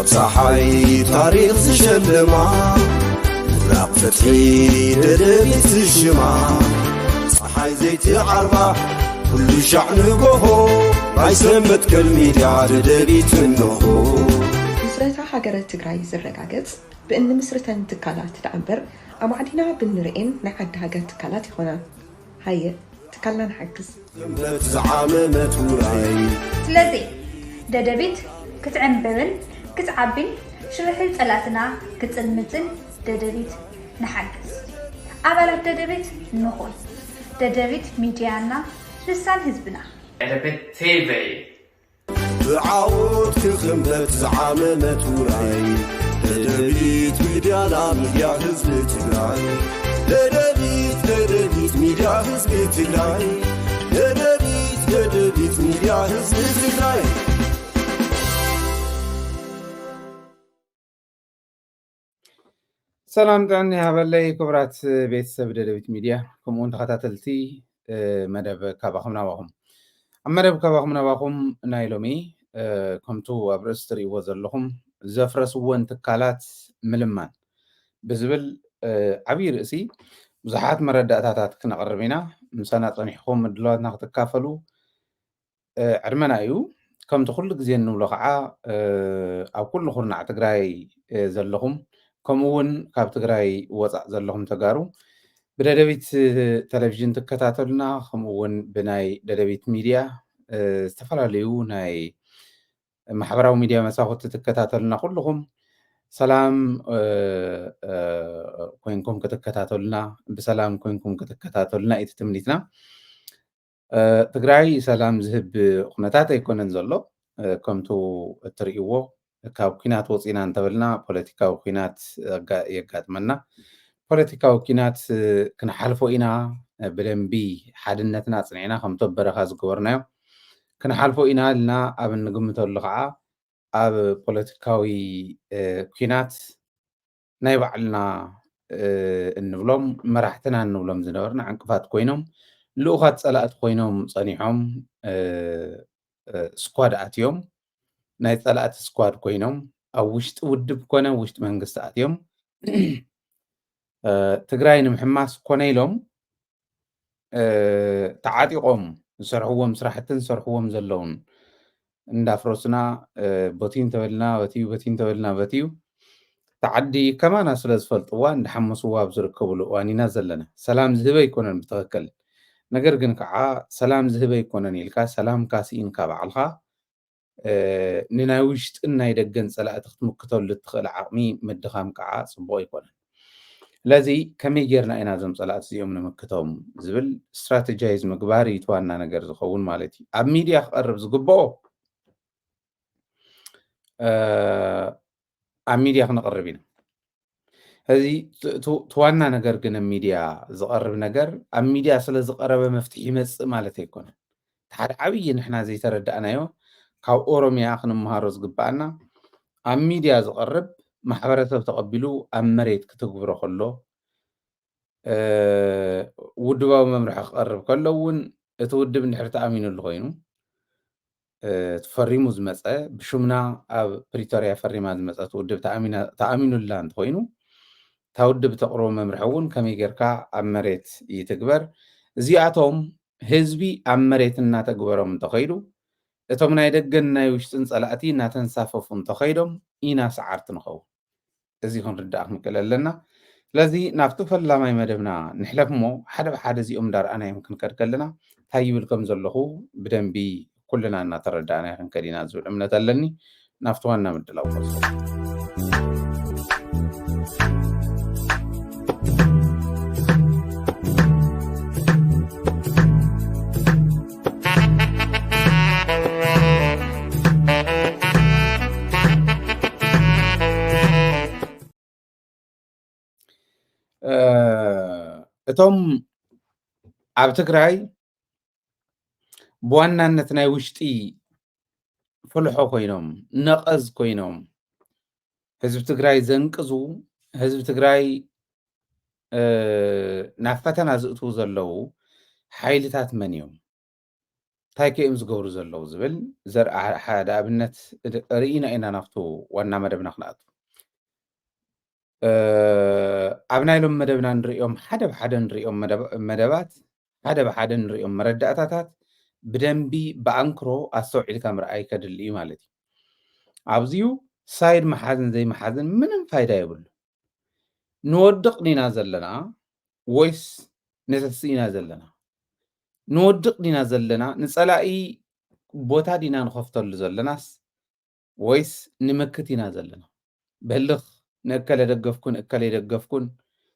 صحي تاريخ زشلما راق فتحي ددبيت الشما صحي زيت عربة كل شعن قهو بايسمت كالميديا ددبيت منه مسرتا حاجرة تقراي زرقاقت بأن مسرتا تكالات تعبر أما عدينا بنرئين نعد حاجة تكالات يخونا هاي تكالنا نحجز زعامة وراي سلازي ددبيت كتعنببن كتعبين شرحي طلاتنا كتصلمتن ددبيت نحجز أبالات ددبيت نخون ددبيت ميديانا لسان حزبنا ددبيت تيفي بعود كخمبت زعامة وراي ددبيت ميديانا ميديا حزب تقراي ددبيت ميديا حزب تقراي ددبيت ميديا حزب تقراي سلام دعني هبلي كبرات بيت سب ددبيت ميديا كمون تخاتلتي مدب كابخمنا واخم مدب كابخمنا واخم نايلومي كمتو ابرستري وزلهم زفرس وان تكالات ملمان بزبل عبي رئسي بزحات مرداتات كنقربينا مسانا طنيحكم مدلوات نختكافلو عرمنا ايو كمتو كل غزي نبلو خعا او كل خرنا تግራይ ዘለኹም ከምኡውን ካብ ትግራይ ወፃእ ዘለኹም ተጋሩ ብደደቢት ቴሌቪዥን ትከታተሉና ከምኡውን ብናይ ደደቢት ሚድያ ዝተፈላለዩ ናይ ማሕበራዊ ሚድያ መሳኹቲ ትከታተሉና ኩልኹም ሰላም ኮይንኩም ክትከታተሉና ብሰላም ኮይንኩም ክትከታተሉና እቲ ትምኒትና ትግራይ ሰላም ዝህብ ኩነታት ኣይኮነን ዘሎ ከምቱ እትርእይዎ ካብ ኩናት ወፂና እንተበልና ፖለቲካዊ ኩናት የጋጥመና ፖለቲካዊ ኩናት ክንሓልፎ ኢና ብደንቢ ሓድነትና ጽኒዕና ከም ተበረኻ ዝገበርናዮ ክንሓልፎ ኢና ልና ኣብ ንግምተሉ ከዓ ኣብ ፖለቲካዊ ኩናት ናይ ባዕልና እንብሎም መራሕትና እንብሎም ዝነበርና ዕንቅፋት ኮይኖም ልኡኻት ጸላእት ኮይኖም ጸኒሖም ስኳድ ኣትዮም ናይ ጸላእት ስኳድ ኮይኖም ኣብ ውሽጢ ውድብ ኮነ ውሽጢ መንግስቲ ኣትዮም ትግራይ ንምሕማስ ኮነ ኢሎም ተዓጢቆም ዝሰርሕዎም ስራሕትን ዝሰርሕዎም ዘለውን እንዳፍረስና ቦቲን ተበልና ቦቲን ተበልና በቲዩ ተዓዲ ከማና ስለ ዝፈልጥዋ እንዳሓመስዋ ኣብ ዝርከብሉ እዋን ኢና ዘለና ሰላም ዝህበ ይኮነን ብትኽክል ነገር ግን ከዓ ሰላም ዝህበ ይኮነን ኢልካ ሰላም ካሲኢንካ ባዕልኻ ንናይ ውሽጥን ናይ ደገን ጸላእቲ ክትምክተሉ እትኽእል ዓቕሚ ምድኻም ከዓ ጽቡቕ ይኮነን ለዚ ከመይ ጌርና ኢና ዞም ጸላእቲ እዚኦም ንምክቶም ዝብል ስትራቴጃይዝ ምግባር እዩ ዋና ነገር ዝኸውን ማለት እዩ ኣብ ሚድያ ክቐርብ ዝግብኦ ኣብ ሚድያ ክነቕርብ ኢና እዚ ተዋና ነገር ግን ኣብ ሚድያ ዝቐርብ ነገር ኣብ ሚድያ ስለ ዝቐረበ መፍትሒ ይመጽእ ማለት ኣይኮነን ሓደ ዓብዪ ንሕና ዘይተረዳእናዮ ካብ ኦሮሚያ ክንመሃሮ ዝግባአና ኣብ ሚድያ ዝቐርብ ማሕበረሰብ ተቐቢሉ ኣብ መሬት ክትግብሮ ከሎ ውድባዊ መምርሒ ክቐርብ ከሎ እውን እቲ ውድብ እንድሕር ተኣሚኑሉ ኮይኑ ተፈሪሙ ዝመፀ ብሽምና ኣብ ፕሪቶሪያ ፈሪማ ዝመፀት ውድብ ተኣሚኑላ እንተኮይኑ እታ ውድብ ተቕርቦ መምርሒ እውን ከመይ ጌርካ ኣብ መሬት ይትግበር እዚኣቶም ህዝቢ ኣብ መሬት እናተግበሮም እንተኸይዱ እቶም ናይ ደገን ናይ ውሽጥን ጸላእቲ እናተንሳፈፉ እንተኸይዶም ኢና ሰዓርቲ ንኸውን እዚ ክንርዳእ ክንክእል ኣለና ስለዚ ናብቲ ፈላማይ መደብና ንሕለፍ እሞ ሓደ ብሓደ እዚኦም እንዳርኣናዮም ክንከድ ከለና እንታይ ይብል ከም ዘለኹ ብደንቢ ኩልና እናተረዳእና ክንከድ ኢና ዝብል እምነት ኣለኒ ናብቲ ዋና ምድላው ወስዶ እቶም ኣብ ትግራይ ብዋናነት ናይ ውሽጢ ፍልሖ ኮይኖም ነቐዝ ኮይኖም ህዝቢ ትግራይ ዘንቅዙ ህዝቢ ትግራይ ናብ ፈተና ዝእትዉ ዘለዉ ሓይልታት መን እዮም እንታይ ከዮም ዝገብሩ ዘለዉ ዝብል ዘርኢ ሓደ ኣብነት ርኢና ኢና ናብቱ ዋና መደብና ክንኣቱ ኣብ ናይ ሎም መደብና ንሪኦም ሓደ ብሓደ ንሪኦም መደባት ሓደ ብሓደ ንሪኦም መረዳእታታት ብደንቢ ብኣንክሮ ኣስተውዒልካ ምርኣይ ከድሊ እዩ ማለት እዩ ኣብዚዩ ሳይድ መሓዝን ዘይመሓዝን ምንም ፋይዳ የብሉ ንወድቕ ዲና ዘለና ወይስ ነተሲ ኢና ዘለና ንወድቕ ዲና ዘለና ንጸላኢ ቦታ ዲና ንኸፍተሉ ዘለናስ ወይስ ንምክት ኢና ዘለና በልኽ ንእከለ ደገፍኩን እከለ ይደገፍኩን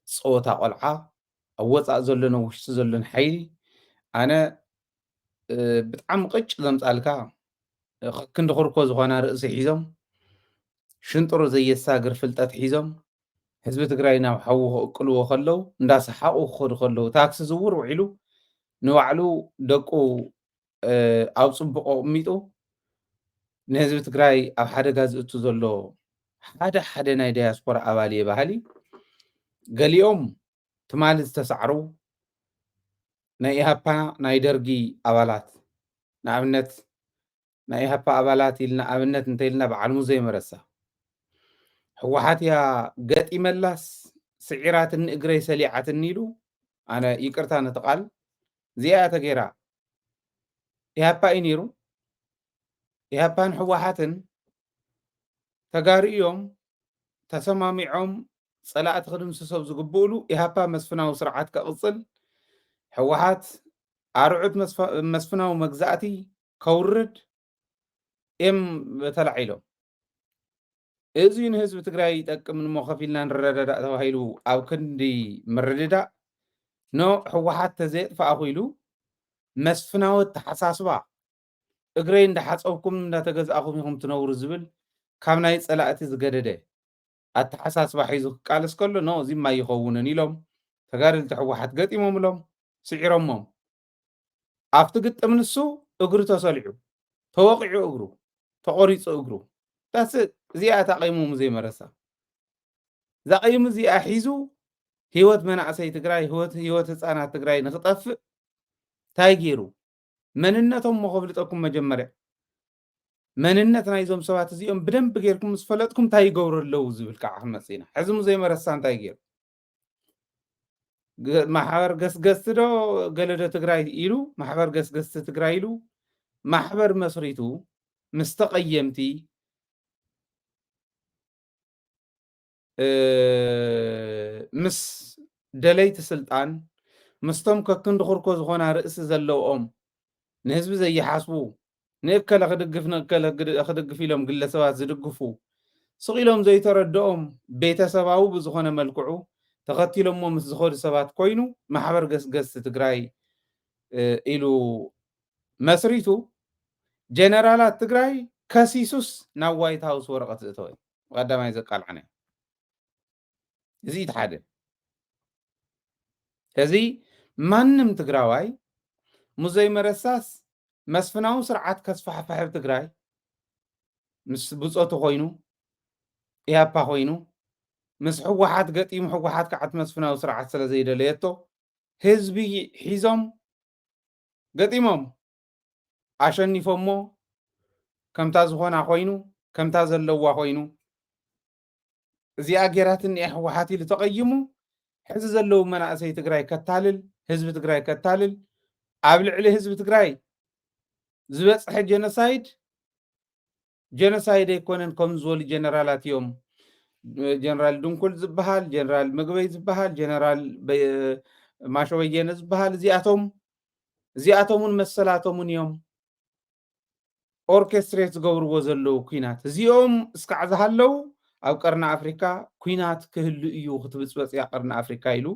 ፆታ ቆልዓ ኣብ ወፃእ ዘሎን ውሽጢ ዘሎን ሓይሊ ኣነ ብጣዕሚ ቅጭ ዘምፃልካ ክንዲ ክርኮ ዝኾና ርእሲ ሒዞም ሽንጥሮ ዘየሳግር ፍልጠት ሒዞም ህዝቢ ትግራይ ናብ ሓዊ ክእቅልዎ ከለዉ እንዳሰሓቑ ክኸዱ ከለዉ ታክሲ ዝውር ውዒሉ ንባዕሉ ደቁ ኣብ ፅቡቅ ኣቕሚጡ ንህዝቢ ትግራይ ኣብ ሓደጋ ዝእቱ ዘሎ ሓደ ናይ ዳያስፖራ ኣባል እየ ባህሊ ገሊኦም ትማሊ ዝተሳዕሩ ናይ ኢሃፓ ናይ ደርጊ ኣባላት ንኣብነት ናይ ኢሃፓ ኣባላት ኢልና ኣብነት እንተኢልና በዓል ሙዘይ መረሳ ሕወሓት እያ ገጢመላስ ስዒራትን እግረይ ሰሊዓትን ኢሉ ኣነ ይቅርታ ነቲ ቃል እዚኣ ተገይራ ኢሃፓ እዩ ነይሩ ኢሃፓን ሕወሓትን ተጋሪኦም ተሰማሚዖም ፀላእቲ ክድምስሶም ዝግብእሉ ኢሃፓ መስፍናዊ ስርዓት ከቕፅል ሕወሓት ኣርዑት መስፍናዊ መግዛእቲ ከውርድ እዮም ተላዒሎም እዚ ንህዝቢ ትግራይ ይጠቅም ንሞ ከፍ ኢልና ንረዳዳእ ተባሂሉ ኣብ ክንዲ ምርድዳእ ኖ ሕወሓት ተዘየጥፋኣ ኺኢሉ መስፍናዊ ተሓሳስባ እግረይ እንዳሓፀብኩም እንዳተገዛእኹም ኢኹም ትነብሩ ዝብል ካብ ናይ ፀላእቲ ዝገደደ ኣተሓሳስባ ሒዙ ክቃልስ ከሎ ኖ እዚማ ይኸውንን ኢሎም ተጋደልቲ ሕወሓት ገጢሞምሎም ስዒሮሞም ኣብቲ ግጥም ንሱ እግሩ ተሰሊዑ ተወቂዑ እግሩ ተቆሪፁ እግሩ ታስ እዚኣ ተቐይሞም ዘይመረሳ ዘቐይሙ እዚኣ ሒዙ ህይወት መናእሰይ ትግራይ ህይወት ህፃናት ትግራይ ንክጠፍእ እንታይ ገይሩ መንነቶም መኸፍልጠኩም መጀመርያ መንነት ናይዞም ሰባት እዚኦም ብደንቢ ጌርኩም ምስ ፈለጥኩም እንታይ ይገብሩ ኣለዉ ዝብል ከዓ ክንመፅእ ኢና ሕዚ ሙዘይ መረሳ እንታይ ገይሩ ማሕበር ገስገስቲ ዶ ገለዶ ትግራይ ኢሉ ማሕበር ገስገስቲ ትግራይ ኢሉ ማሕበር መስሪቱ ምስ ተቐየምቲ ምስ ደለይቲ ስልጣን ምስቶም ከክንዲ ክርኮ ዝኾና ርእሲ ዘለውኦም ንህዝቢ ዘይሓስቡ ንእከለ ክድግፍ ንእከለ ክድግፍ ኢሎም ግለሰባት ዝድግፉ ስቂሎም ዘይተረድኦም ቤተሰባዊ ብዝኾነ መልክዑ ተኸቲሎሞ ምስ ዝኸዱ ሰባት ኮይኑ ማሕበር ገስገስቲ ትግራይ ኢሉ መስሪቱ ጀነራላት ትግራይ ከሲሱስ ናብ ዋይት ሃውስ ወረቐት ዝእተወ ቀዳማይ ዘቃልዓነ እዚ እቲ ሓደ እዚ ማንም ትግራዋይ ሙዘይ መረሳስ መስፍናዊ ስርዓት ከስፋሕፍሕ ትግራይ ምስ ብፆቱ ኮይኑ ኢሃፓ ኮይኑ ምስ ሕወሓት ገጢሙ ሕወሓት ከዓት መስፍናዊ ስርዓት ስለ ዘይደለየቶ ህዝቢ ሒዞም ገጢሞም ኣሸኒፎሞ ከምታ ዝኾና ኮይኑ ከምታ ዘለዋ ኮይኑ እዚኣ ጌራትን እያ ሕወሓት ኢሉ ተቐይሙ ሕዚ ዘለዉ መናእሰይ ትግራይ ከታልል ህዝቢ ትግራይ ከታልል ኣብ ልዕሊ ህዝቢ ትግራይ ዝበፅሐ ጀኖሳይድ ኣይኮነን ከም ዝበሉ ጀነራላት እዮም ጀነራል ድንኩል ዝበሃል ጀነራል ምግበይ ዝበሃል ጀነራል ማሾበየነ ዝበሃል እዚኣቶምን መሰላቶምን እዮም ኦርኬስትሬት ዝገብርዎ ዘለዉ ኩናት እዚኦም እስካዕ ዝሃለዉ ኣብ ቀርኒ ኣፍሪካ ኩናት ክህሉ እዩ ክትብፅበፅ እያ ቀርኒ ኣፍሪካ ኢሉ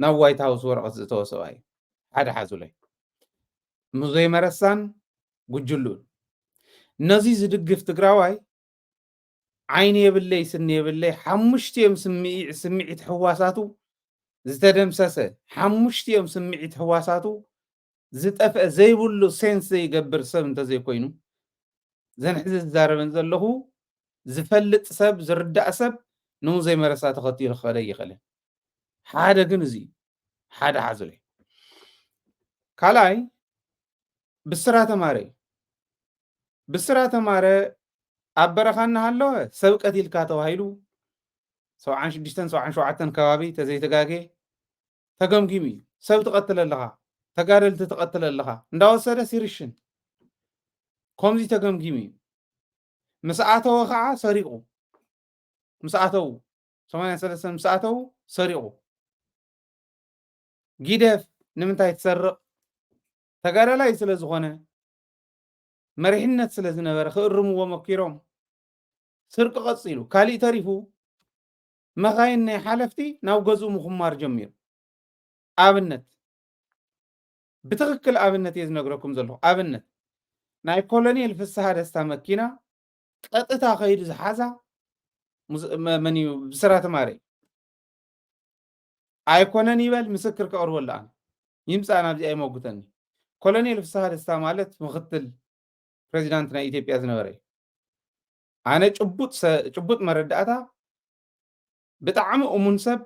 ናብ ዋይት ሃውስ ወረቐት ዝተወ ሰብኣይ ሓደ ሓዙለይ ሙዘይ መረሳን ጉጅሉን ነዚ ዝድግፍ ትግራዋይ ዓይኒ የብለይ ስኒ የብለይ ሓሙሽቲኦም ስምዒት ሕዋሳቱ ዝተደምሰሰ ሓሙሽቲኦም ስምዒት ሕዋሳቱ ዝጠፍአ ዘይብሉ ሴንስ ዘይገብር ሰብ እንተዘይኮይኑ ዘንሕዚ ዝዛረበን ዘለኹ ዝፈልጥ ሰብ ዝርዳእ ሰብ ንሙዘይ መረሳ ተኸቲሉ ክኸደ ይኽእልን ሓደ ግን እዚ ሓደ ሓዙለይ ካልኣይ ብስራ ተማረ ብስራ ተማረ ኣብ በረኻ እናሃለወ ሰብ ቀቲልካ ተባሂሉ 76 77 ከባቢ ተዘይተጋጌ ተገምጊሙ እዩ ሰብ ትቐትለ ኣለኻ ተጋደልቲ ትቐትለ ኣለኻ እንዳወሰደ ሲርሽን ከምዚ ተገምጊሙ እዩ ምስ ኣተወ ከዓ ሰሪቑ ምስ ኣተው 83 ምስ ኣተው ሰሪቑ ጊደፍ ንምንታይ ትሰርቕ ተጋዳላይ ስለ ዝኾነ መሪሕነት ስለ ዝነበረ ክእርምዎ መኪሮም ስርቂ ቀፂሉ ካሊእ ተሪፉ መኻይን ናይ ሓለፍቲ ናብ ገዝኡ ምኹማር ጀሚሩ ኣብነት ብትክክል ኣብነት እየ ዝነግረኩም ዘለኹ ኣብነት ናይ ኮሎኔል ፍስሓ ደስታ መኪና ቀጥታ ከይዱ ዝሓዛ መን እዩ ብስራ ተማረ ኣይኮነን ይበል ምስክር ከቕርበሉ ኣነ ይምፃእ ናብዚ ኣይመጉተኒ ኮሎኔል ፍስሓ ደስታ ማለት ምክትል ፕሬዚዳንት ናይ ኢትዮጵያ ዝነበረ እዩ ኣነ ጭቡጥ መረዳእታ ብጣዕሚ እሙን ሰብ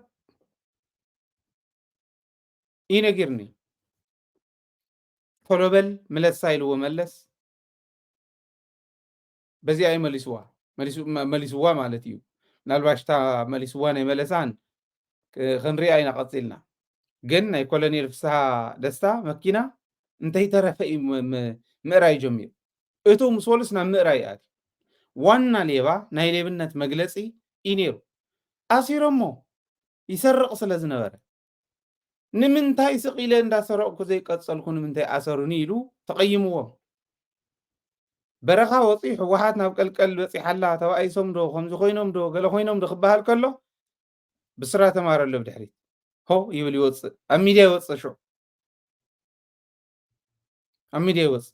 እዩ ነጊርኒ ቶሎ በል ምለሳ ኢልዎ መለስ በዚኣ እዩ መሊስዋ ማለት እዩ ምናልባሽ እታ መሊስዋ ናይ መለሳን ክንሪኣ ኢና ቀፂልና ግን ናይ ኮሎኔል ፍስሓ ደስታ መኪና እንተይተረፈ እዩ ምእራይ ጀሚሩ እቱ ምስ ወልስ ናብ ምእራይ ኣትዩ ዋና ሌባ ናይ ሌብነት መግለፂ እዩ ነይሩ ኣሲሮሞ ይሰርቕ ስለ ዝነበረ ንምንታይ ስቂለ እንዳሰረቕኩ ዘይቀፀልኩ ንምንታይ ኣሰሩኒ ኢሉ ተቐይምዎም በረኻ ወፂኡ ሕወሓት ናብ ቀልቀል በፂሓላ ተባኢሶም ዶ ከምዚ ኮይኖም ዶ ገለ ኮይኖም ዶ ክበሃል ከሎ ብስራ ተማረ ኣሎ ብድሕሪት ሆ ይብል ይወፅእ ኣብ ሚድያ ይወፅእ ሽዑ ኣብ ሚድያ ይወፅእ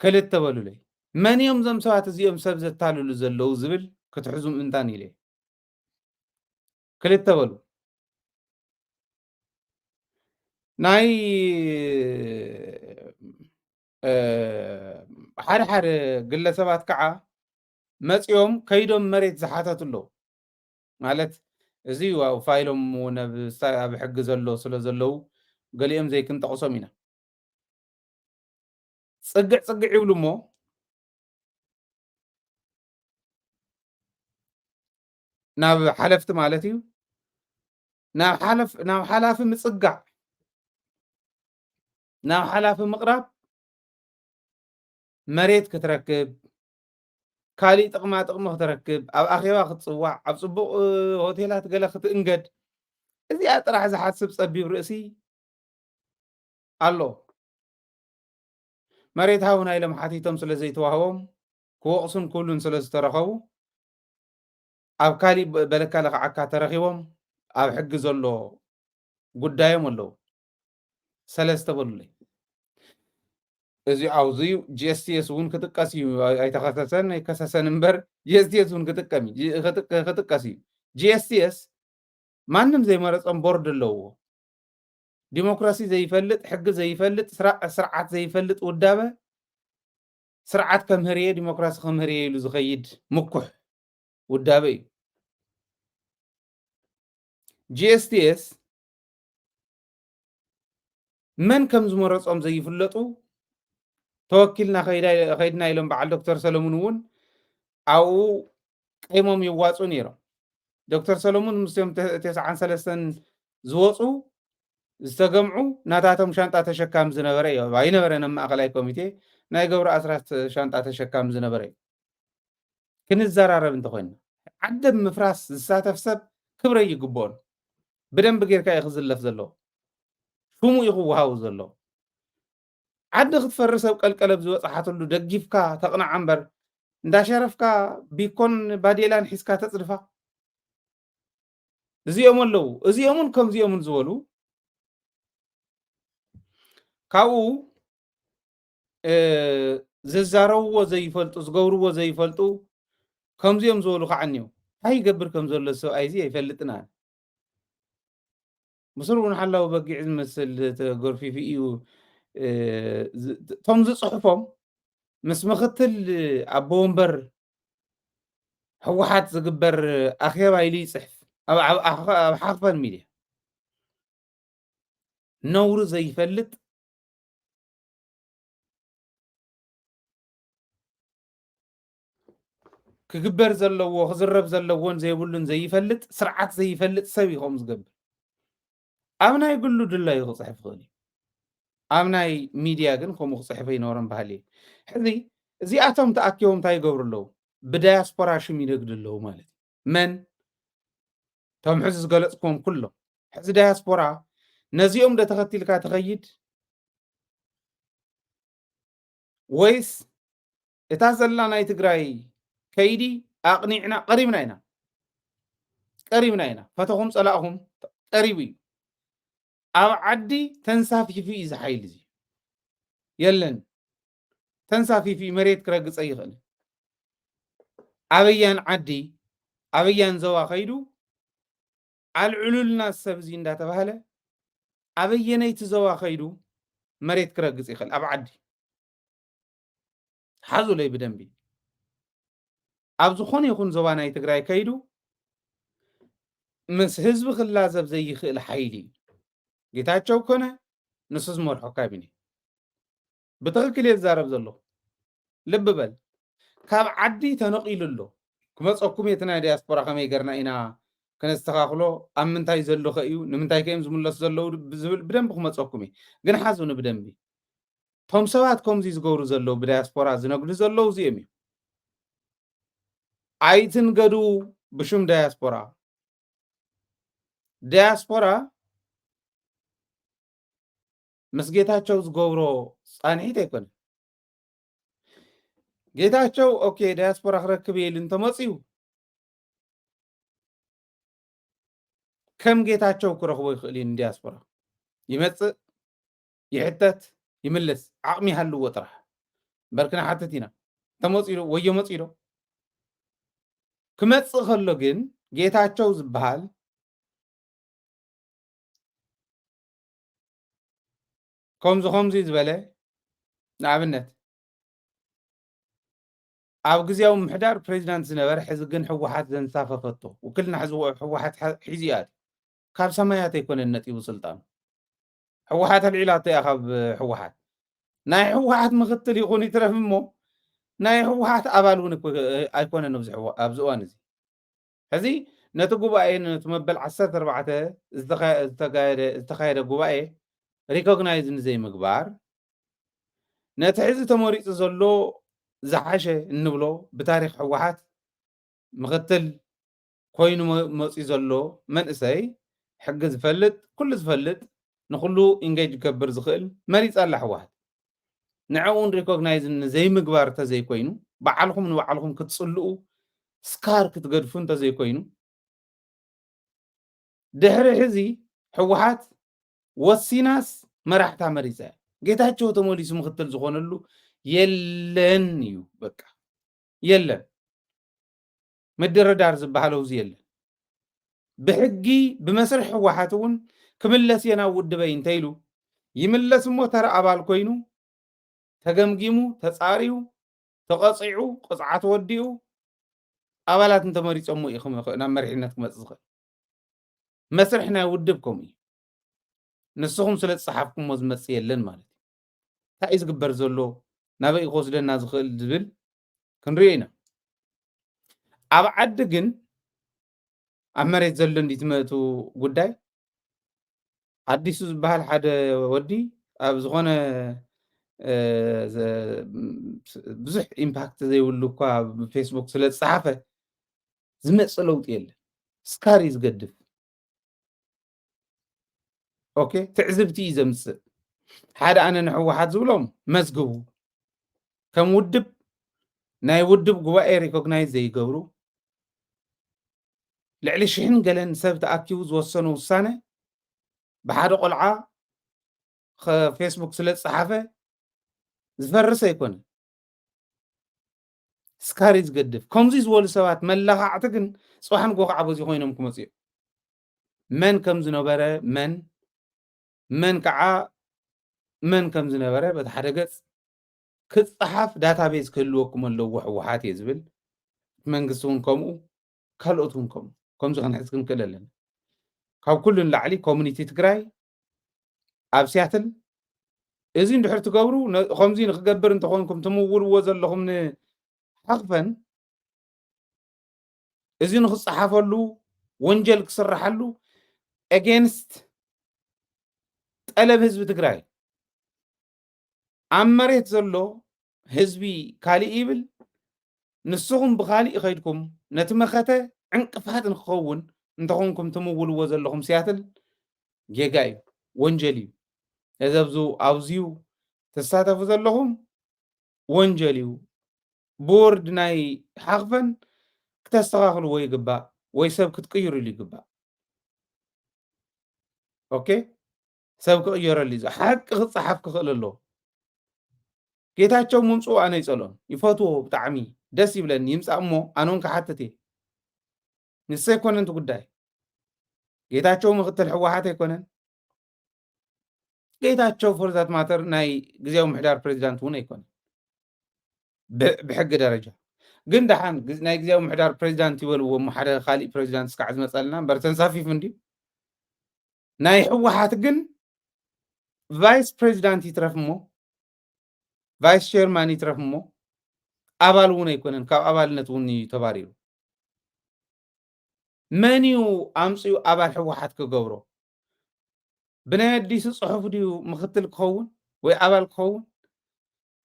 ክልተ በሉለይ መን እዮም ዞም ሰባት እዚኦም ሰብ ዘታልሉ ዘለው ዝብል ክትሕዙ ምእንታን ኢለ ክልተ በሉ ናይ ሓደ ሓደ ግለሰባት ከዓ መፂኦም ከይዶም መሬት ዝሓተቱ ኣለዉ ማለት እዚ ዋው ፋይሎም ኣብ ሕጊ ዘሎ ስለ ዘለው ገሊኦም ዘይክንጠቕሶም ኢና ፅግዕ ይብሉ እሞ ናብ ሓለፍቲ ማለት እዩ ናብ ሓላፊ ምፅጋዕ ናብ ሓላፊ ምቕራብ መሬት ክትረክብ ካሊእ ጥቕማ ጥቕሚ ክትረክብ ኣብ ኣኼባ ክትፅዋዕ ኣብ ፅቡቕ ሆቴላት ገለ ክትእንገድ እዚኣ ጥራሕ ዝሓስብ ፀቢብ ርእሲ ኣሎ መሬት ሃቡና ኢሎም ሓቲቶም ስለ ዘይተዋህቦም ክወቕሱን ክብሉን ስለ ዝተረኸቡ ኣብ ካሊእ በለካ ለክዓካ ተረኺቦም ኣብ ሕጊ ዘሎ ጉዳዮም ኣለዉ ሰለስተ በሉለይ እዚ ኣውዝዩ ጂኤስቲኤስ እውን ክጥቀስ እዩ ኣይተኸሰሰን ኣይከሰሰን እምበር ጂኤስቲኤስ እውን ክጥቀስ እዩ ጂኤስቲኤስ ማንም ዘይመረፆም ቦርድ ኣለዎ ዲሞክራሲ ዘይፈልጥ ሕጊ ዘይፈልጥ ስርዓት ዘይፈልጥ ውዳበ ስርዓት ከምህርየ ዲሞክራሲ ከምህርየ ኢሉ ዝኸይድ ምኩሕ ውዳበ እዩ ጂኤስቲኤስ መን ከም ዝመረፆም ዘይፍለጡ ተወኪልና ከይድና ኢሎም በዓል ዶክተር ሰለሙን እውን ኣብኡ ቀይሞም ይዋፁ ነይሮም ዶክተር ሰለሙን ምስኦም 93 ዝወፁ ዝተገምዑ ናታቶም ሻንጣ ተሸካም ዝነበረ እዩ ኣይነበረን ኣብ ማእኸላይ ኮሚቴ ናይ ገብሩ ኣስራት ሻንጣ ተሸካም ዝነበረ እዩ ክንዘራረብ እንተኮይና ዓደ ምፍራስ ዝሳተፍ ሰብ ክብረ ይግብኦን ብደንብ ጌርካ ይኽዝለፍ ዘለዎ ሽሙ ይኽውሃቡ ዘለዎ ዓዲ ክትፈርስ ኣብ ቀልቀለብ ዝወፅሓትሉ ደጊፍካ ተቕናዓ እምበር እንዳሸረፍካ ቢኮን ባዴላን ሒዝካ ተፅድፋ እዚኦም ኣለዉ እዚኦምን ከምዚኦምን ዝበሉ ካብኡ ዝዛረብዎ ዘይፈልጡ ዝገብርዎ ዘይፈልጡ ከምዚኦም ዝበሉ ከዓ እኒው እንታይ ይገብር ከም ዘሎ ሰብኣይ እዚ ኣይፈልጥን ኣነ ምስሩ እውን ሓላዊ በጊዕ ዝመስል ተገርፊፉ እዩ እቶም ዝፅሑፎም ምስ ምክትል ኣቦ ወንበር ሕወሓት ዝግበር ኣኼባ ኢሉ ይፅሕፍ ኣብ ሓኽፈን ሚድያ ነውሩ ዘይፈልጥ ክግበር ዘለዎ ክዝረብ ዘለዎን ዘይብሉን ዘይፈልጥ ስርዓት ዘይፈልጥ ሰብ ይኸም ዝገብር ኣብ ናይ ግሉ ድላዩ ክፅሕፍ ክእል እዩ ኣብ ናይ ሚድያ ግን ከምኡ ክፅሕፈ ይነበሮም ባህሊ ሕዚ እዚኣቶም ተኣኪቦም እንታይ ይገብሩ ኣለዉ ብዳያስፖራ ሽም ይነግዱ ኣለዉ ማለት እዩ መን እቶም ሕዚ ዝገለፅኩም ኩሎም ሕዚ ዳያስፖራ ነዚኦም ዶ ተኸቲልካ ትኸይድ ወይስ እታ ዘላ ናይ ትግራይ ከይዲ ኣቕኒዕና ቀሪብና ኢና ፈተኹም ፀላእኹም ቀሪቡ እዩ ኣብ ዓዲ ተንሳፊፉ እዩ ዝሓይል እዚ የለን ተንሳፊፉ መሬት ክረግፀ ይኽእል ኣበያን ዓዲ ኣበያን ዞባ ኸይዱ ኣልዕሉልና ሰብ እዚ እንዳተባሃለ ኣበየነይቲ ዞባ ኸይዱ መሬት ክረግፅ ይኽእል ኣብ ዓዲ ሓዙለይ ብደንቢ ኣብ ዝኾነ ይኹን ዞባ ናይ ትግራይ ከይዱ ምስ ህዝቢ ክላዘብ ዘይኽእል ሓይሊ እዩ ጌታቸው ኮነ ንሱ ዝመርሖ ካቢነ ብትኽክል እየ ዝዛረብ ዘለኹ ልቢ በል ካብ ዓዲ ተነቂሉ ኣሎ ክመፀኩም እቲ ናይ ዲያስፖራ ከመይ ገርና ኢና ከነስተኻኽሎ ኣብ ምንታይ ዘሎ ኸ እዩ ንምንታይ ከዮም ዝምለሱ ዘለዉ ዝብል ብደንቢ ክመፀኩም እየ ግን ሓዙኒ ብደንቢ ቶም ሰባት ከምዚ ዝገብሩ ዘለዉ ብዳያስፖራ ዝነግዱ ዘለዉ እዚኦም እዩ ኣይትንገዱ ብሹም ዳያስፖራ ምስ ጌታቸው ዝገብሮ ፃንሒት ኣይኮነ ጌታቸው ኦኬ ዳያስፖራ ክረክብ የኢሉ እንተመፅኡ ከም ጌታቸው ክረኽቦ ይኽእል እዩ ዲያስፖራ ይመፅእ ይሕተት ይምልስ ዓቕሚ ሃልዎ ጥራሕ በርክና ሓተት ኢና ተመፂሉ ወዮ መፂሎ ክመፅእ ከሎ ግን ጌታቸው ዝበሃል ከምዚ ዝበለ ንኣብነት ኣብ ግዜያዊ ምሕዳር ፕሬዚዳንት ዝነበረ ሕዚ ግን ሕወሓት ዘንሳፈፈቶ ውክልና ሕወሓት ሒዙ እያ ካብ ሰማያት ኣይኮነን ነጢቡ ስልጣኑ ሕወሓት ኣልዒላቶ እያ ካብ ሕወሓት ናይ ሕወሓት ምክትል ይኹን ይትረፍ እሞ ናይ ሕወሓት ኣባል እውን ኣይኮነን ኣብዚ እዋን እዚ ሕዚ ነቲ ጉባኤ ነቲ መበል 14 ዝተካየደ ጉባኤ ሪኮግናይዝ ንዘይምግባር ነቲ ሕዚ ተመሪፁ ዘሎ ዝሓሸ እንብሎ ብታሪክ ሕወሓት ምክትል ኮይኑ መፂኡ ዘሎ መንእሰይ ሕጊ ዝፈልጥ ኩሉ ዝፈልጥ ንኩሉ ኢንጌጅ ክገብር ዝኽእል መሪፃ ኣላ ሕወሓት ንዕኡን ሪኮግናይዝ ንዘይምግባር እንተዘይኮይኑ በዓልኩም ንባዕልኩም ክትፅልኡ ስካር ክትገድፉ እንተዘይኮይኑ ድሕሪ ሕዚ ሕወሓት ወሲናስ መራሕታ መሪፃ እያ ጌታቸው ተመሊሱ ምክትል ዝኾነሉ የለን እዩ በቃ የለን ምድርዳር ዝበሃለው እዚ የለን ብሕጊ ብመስርሕ ሕወሓት እውን ክምለስ የና ውድበይ እንተይሉ ይምለስ እሞ ተራ ኣባል ኮይኑ ተገምጊሙ ተፃሪዩ ተቐፂዑ ቅፅዓት ወዲኡ ኣባላት እንተመሪፆሞ እዩ ናብ መሪሕነት ክመፅእ ዝኽእል መስርሕ ናይ ውድብ ከምኡ እዩ ንስኹም ስለ ዝፀሓፍኩሞ ዝመፅእ የለን ማለት እዩ እንታይ እዩ ዝግበር ዘሎ ናበይ ክወስደና ዝኽእል ዝብል ክንሪኦ ኢና ኣብ ዓዲ ግን ኣብ መሬት ዘሎ እንዲት መእቱ ጉዳይ ኣዲሱ ዝበሃል ሓደ ወዲ ኣብ ዝኾነ ብዙሕ ኢምፓክት ዘይብሉ እኳ ብፌስቡክ ስለ ዝፀሓፈ ዝመፅእ ለውጢ የለን ስካር እዩ ዝገድፍ ኦኬ ትዕዝብቲ እዩ ዘምፅእ ሓደ ኣነ ንሕወሓት ዝብሎም መዝግቡ ከም ውድብ ናይ ውድብ ጉባኤ ሪኮግናይዝ ዘይገብሩ ልዕሊ 100 ገለን ሰብ ተኣኪቡ ዝወሰኑ ውሳነ ብሓደ ቆልዓ ፌስቡክ ስለ ዝፀሓፈ ዝፈርስ ኣይኮነ ስካሪ ዝገድፍ ከምዚ ዝበሉ ሰባት መላኻዕቲ ግን ፅባሕን ጎ ከዓ በዚ ኮይኖም ክመፁ እዮም መን ከም ዝነበረ መን ከዓ መን ከም ዝነበረ በቲ ሓደ ገፅ ክፅሓፍ ዳታቤዝ ክህልወኩም ኣለዎ ሕወሓት እየ ዝብል መንግስቲ እውን ከምኡ ካልኦት እውን ከምኡ ከምዚ ክንሕዝ ክንክእል ኣለና ካብ ኩሉ ንላዕሊ ኮሚኒቲ ትግራይ ኣብ ሲያትል እዚ እንድሕር ትገብሩ ከምዚ ንክገብር እንተኮንኩም ትምውልዎ ዘለኹም ንሓኽፈን እዚ ንክፅሓፈሉ ወንጀል ክስራሐሉ ኤጌንስት ጠለብ ህዝቢ ትግራይ ኣብ መሬት ዘሎ ህዝቢ ካሊእ ይብል ንስኹም ብካሊእ ኸይድኩም ነቲ መኸተ ዕንቅፋት ንክኸውን እንተኾንኩም ትምውልዎ ዘለኹም ሲያትል ጌጋ እዩ ወንጀል እዩ እዚ ኣብዝዩ ተሳተፉ ዘለኹም ወንጀል እዩ ቦርድ ናይ ሓኽፈን ክተስተኻኽልዎ ይግባእ ወይ ሰብ ክትቅይሩሉ ይግባእ ኦኬ ሰብ ክቅየረሉ እዩ ሓቂ ክፅሓፍ ክኽእል ኣሎ ጌታቸው ምምፅኡ ኣነ ይፀልኦም ይፈትዎ ብጣዕሚ ደስ ይብለኒ ይምፃእ እሞ ኣነ እውን ክሓትት እየ ንሱ ኣይኮነን እቲ ጉዳይ ጌታቸው ምክትል ሕወሓት ኣይኮነን ጌታቸው ፎርዛት ማተር ናይ ግዜያዊ ምሕዳር ፕሬዚዳንት እውን ኣይኮነን ብሕጊ ደረጃ ግን ደሓን ናይ ግዜያዊ ምሕዳር ፕሬዚዳንት ይበልዎ እሞ ሓደ ካሊእ ፕሬዚዳንት ስካዕ ዝመፀልና እምበር ተንሳፊፍ እንድዩ ናይ ሕወሓት ግን ቫይስ ፕሬዚዳንት ይትረፍ እሞ ቫይስ ቸርማን ይትረፍ እሞ ኣባል እውን ኣይኮነን ካብ ኣባልነት እውን እዩ ተባሪሩ መን እዩ ኣምፅኡ ኣባል ሕወሓት ክገብሮ ብናይ ኣዲሱ ፅሑፍ ድዩ ምክትል ክኸውን ወይ ኣባል ክኸውን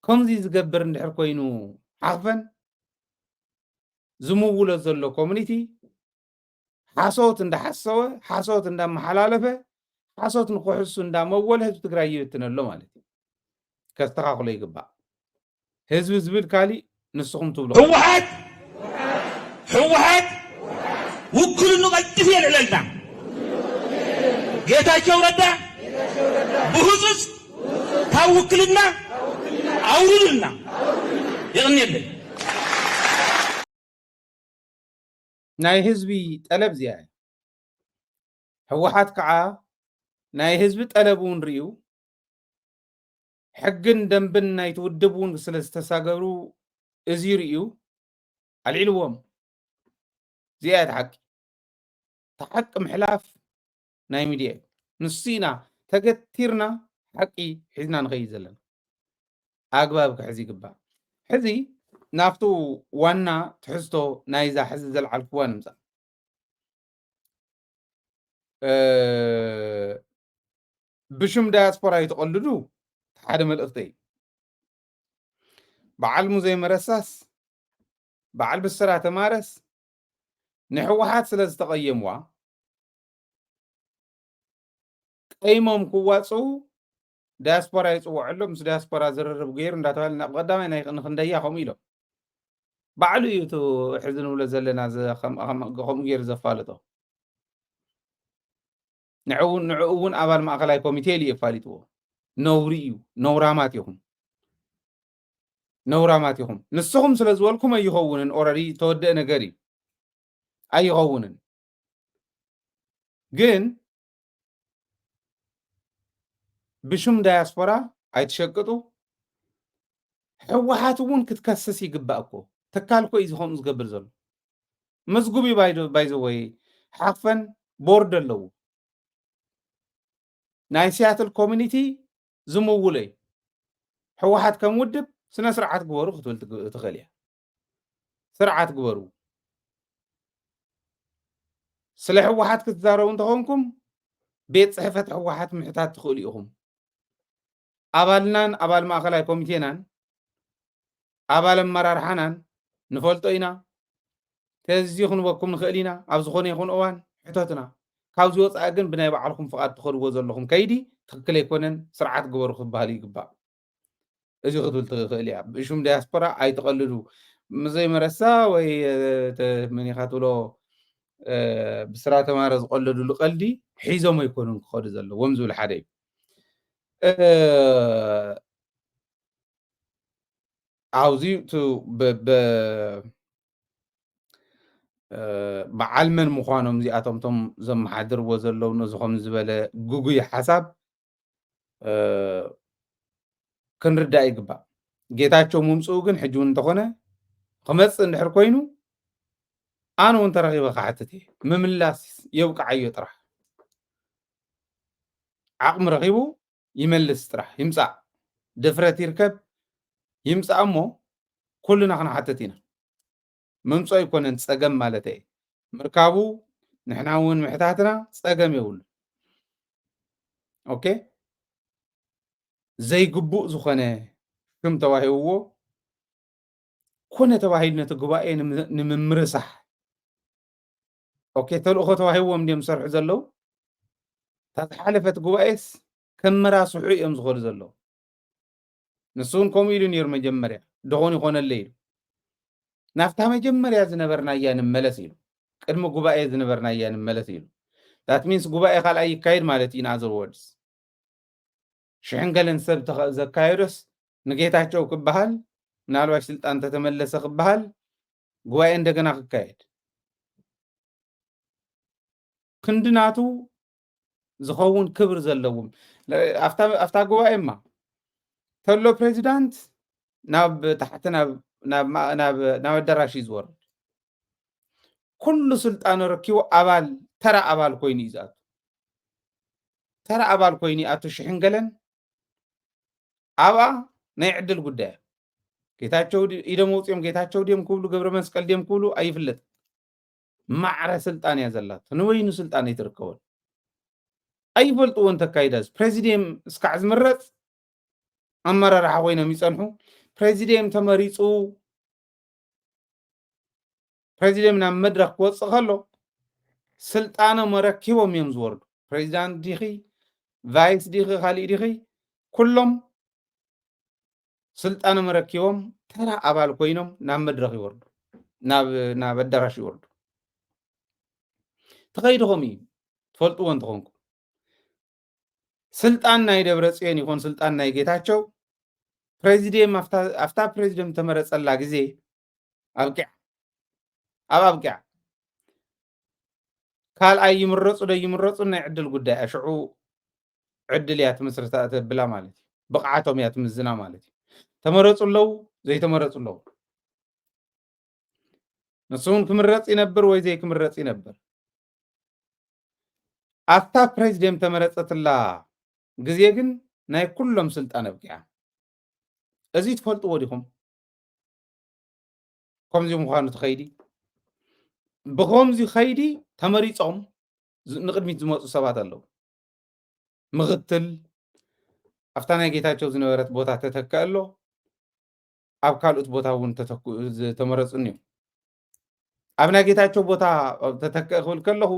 ከምዚ ዝገብር እንድሕር ኮይኑ ሓኽፈን ዝምውሎ ዘሎ ኮሚኒቲ ሓሶት እንዳሓሰወ ሓሶት እንዳመሓላለፈ ሓሶት ንክሕሱ እንዳመወለ ህዝቢ ትግራይ ይብትነሎ ማለት እዩ ከስተኻኽሎ ይግባእ ህዝቢ ዝብል ካሊእ ንስኹም ትብሎ ሕወሓት ውክልኑ ቀይሕ የልዕለልና ጌታቸው ረዳ ብህፁፅ ካብ ውክልና ኣውርዱልና ይቕኒየለን ናይ ህዝቢ ጠለብ እዚኣ ሕወሓት ከዓ ናይ ህዝቢ ጠለብ እውን ርዩ ሕግን ደንብን ናይቲ ውድብ እውን ስለ ዝተሳገሩ እዚ ርዩ ኣልዒልዎም እዚኣ እቲ ሓቂ እቲ ሓቂ ምሕላፍ ናይ ሚድያ እዩ ንሱ ኢና ተገቲርና ሓቂ ሒዝና ንኸይድ ዘለና ኣግባብ ክሕዚ ይግባእ ሕዚ ናብቱ ዋና ትሕዝቶ ናይዛ ሕዚ ዘለዓልክዋ ንምፃእ ብሽም ዳያስፖራ ይተቐልዱ ሓደ መልእኽቲ እዩ በዓል ሙዘይ መረሳስ በዓል ብስራ ተማረስ ንሕወሓት ስለ ዝተቐየምዋ ቀይሞም ክዋፅኡ ዳያስፖራ ይፅውዐሎ ምስ ዳያስፖራ ዝርርብ ገይሩ እንዳተባሃለ ናብ ቀዳማይ ናይ ንክንደያ ከምኡ ኢሎም ባዕሉ እዩ እቲ ሕዚ ንብሎ ዘለና ከምኡ ገይሩ ዘፋልጦ ንዕኡ እውን ኣባል ማእኸላይ ኮሚቴ ኢሉ የፋሊጥዎ ነውሪ እዩ ነውራማት ኢኹም ንስኹም ስለ ዝበልኩም ኣይኸውንን ኦረዲ ተወደአ ነገር እዩ ኣይኸውንን ግን ብሽም ዳያስፖራ ኣይትሸቅጡ ሕወሓት እውን ክትከስስ ይግባእ እኮ ትካል ኮ እዩ ከምኡ ዝገብር ዘሎ መዝጉቢ ባይዘወይ ሓኽፈን ቦርድ ኣለዎ ናይ ሲያትል ኮሚኒቲ ዝምውለ እዩ ሕወሓት ከም ውድብ ስነ ስርዓት ግበሩ ክትብል ትኽእል እያ ስርዓት ግበሩ ስለ ሕወሓት ክትዛረቡ እንተኾንኩም ቤት ፅሕፈት ሕወሓት ምሕታት ትኽእሉ ኢኹም ኣባልናን ኣባል ማእኸላይ ኮሚቴናን ኣባል ኣመራርሓናን ንፈልጦ ኢና ተዚ ክንበኩም ንኽእል ኢና ኣብ ዝኾነ ይኹን እዋን ሕቶትና ካብዚ ወፃኢ ግን ብናይ ባዕልኩም ፍቓድ ትኸድዎ ዘለኹም ከይዲ ትክክል ኣይኮነን ስርዓት ግበሩ ክበሃል ይግባእ እዚ ክትብል ትኽእል እያ ብሽም ዳያስፖራ ኣይተቐልዱ ምዘይ መረሳ ወይ መኒኻ ትብሎ ብስራ ተማሃሮ ዝቐልድሉ ቀልዲ ሒዞም ኣይኮኑን ክኸዱ ዘለዎም ዝብል ሓደ እዩ ኣብዚ በዓል መን ምዃኖም እዚኣቶም ቶም ዘመሓድርዎ ዘለዉ ነዚ ከም ዝበለ ጉጉይ ሓሳብ ክንርዳእ ይግባእ ጌታቸው ምምፅኡ ግን ሕጂ እውን እንተኾነ ክመፅእ እንድሕር ኮይኑ ኣነ እውን ተረኺበ ክሓትት እየ ምምላስ የብቃዓዮ ጥራሕ ዓቕሚ ረኺቡ ይመልስ ጥራሕ ይምፃእ ድፍረት ይርከብ ይምፃእ እሞ ኩሉና ክንሓትት ኢና ምምፅኦ ኣይኮነን ፀገም ማለት እየ ምርካቡ ንሕና እውን ምሕታትና ፀገም የብሉ ኦኬ ዘይግቡእ ዝኾነ ሽም ተዋሂብዎ ኮነ ተባሂሉ ነቲ ጉባኤ ንምምርሳሕ ኦኬ ተልእኾ ተዋሂብዎም ድዮም ዝሰርሑ ዘለዉ እታ ዝሓለፈት ጉባኤስ ከመራስሑ እዮም ዝኸዱ ዘለዉ ንሱ እውን ከምኡ ኢሉ ነይሩ መጀመርያ ድኾን ይኾነለ ኢሉ ናብታ መጀመርያ ዝነበርናያ ንመለስ ኢሉ ቅድሚ ጉባኤ ዝነበርናያ ንመለስ ኢሉ ዳት ሚንስ ጉባኤ ካልኣይ ይካየድ ማለት እዩ ናዘር ወርድስ ሽሕን ገለን ሰብ ዘካየዶስ ንጌታቸው ክበሃል ምናልባሽ ስልጣን ተተመለሰ ክበሃል ጉባኤ እንደገና ክካየድ ክንድናቱ ዝኸውን ክብር ዘለዎም afta ጉባኤ ማ ተሎ ፕሬዚዳንት ናብ ታሕቲ ናብ ኣዳራሽ እዩ ዝወርድ ኩሉ ስልጣን ረኪቡ ኣባል ተራ ኣባል ኮይኑ እዩ ዝኣቱ ተራ ኣባል ኮይኑ ኣቶ ሽሕን ገለን ኣብኣ ናይ ዕድል ጉዳይ ጌታቸው ኢዶም ወፂኦም ጌታቸው ድዮም ክብሉ ገብረ መስቀል ድዮም ክብሉ ኣይፍለጥ ማዕረ ስልጣን እያ ዘላት ንወይኑ ስልጣን ኣይትርከበሉ ኣይፈልጥዎን ተካይዳዝ ፕሬዚደንት እስካዕ ዝምረፅ ኣመራርሓ ኮይኖም ይፀንሑ ፕሬዚደንት ተመሪፁ ፕሬዚደንት ናብ መድረክ ክወፅእ ከሎ ስልጣኖም ረኪቦም እዮም ዝወርዱ ፕሬዚዳንት ዲኺ ቫይስ ዲኺ ካሊእ ዲኺ ኩሎም ስልጣኖም ረኪቦም ተራ ኣባል ኮይኖም ናብ መድረክ ይወርዱ ናብ ኣዳራሽ ይወርዱ ተኸይድኹም እዩ ትፈልጥዎ እንትኾንኩ ስልጣን ናይ ደብረ ጽዮን ይኹን ስልጣን ናይ ጌታቸው ፕሬዚደንት ኣፍታ ፕሬዚደንት ተመረፀላ ግዜ ኣብቅዕ ካልኣይ ይምረፁ ዶ ይምረፁ ናይ ዕድል ጉዳይ ኣሽዑ ዕድል እያ ትምስርታ ተብላ ማለት እዩ ብቕዓቶም እያ ትምዝና ማለት እዩ ተመረፁ ኣለዉ ዘይተመረፁ ኣለዉ ንሱን ክምረፅ ይነብር ወይ ዘይክምረፅ ይነብር ኣፍታ ፕሬዚደንት ተመረፀትላ ግዜ ግን ናይ ኩሎም ስልጣን ኣብቂዓ እዚ ትፈልጥዎ ዲኹም ከምዚ ምዃኑ ትኸይዲ ብከምዚ ኸይዲ ተመሪፆም ንቅድሚት ዝመፁ ሰባት ኣለዉ ምኽትል ኣፍታ ናይ ጌታቸው ዝነበረት ቦታ ተተክአ ኣሎ ኣብ ካልኦት ቦታ እውን ተመረፁን እዮም ኣብ ናይ ጌታቸው ቦታ ተተክአ ክብል ከለኹ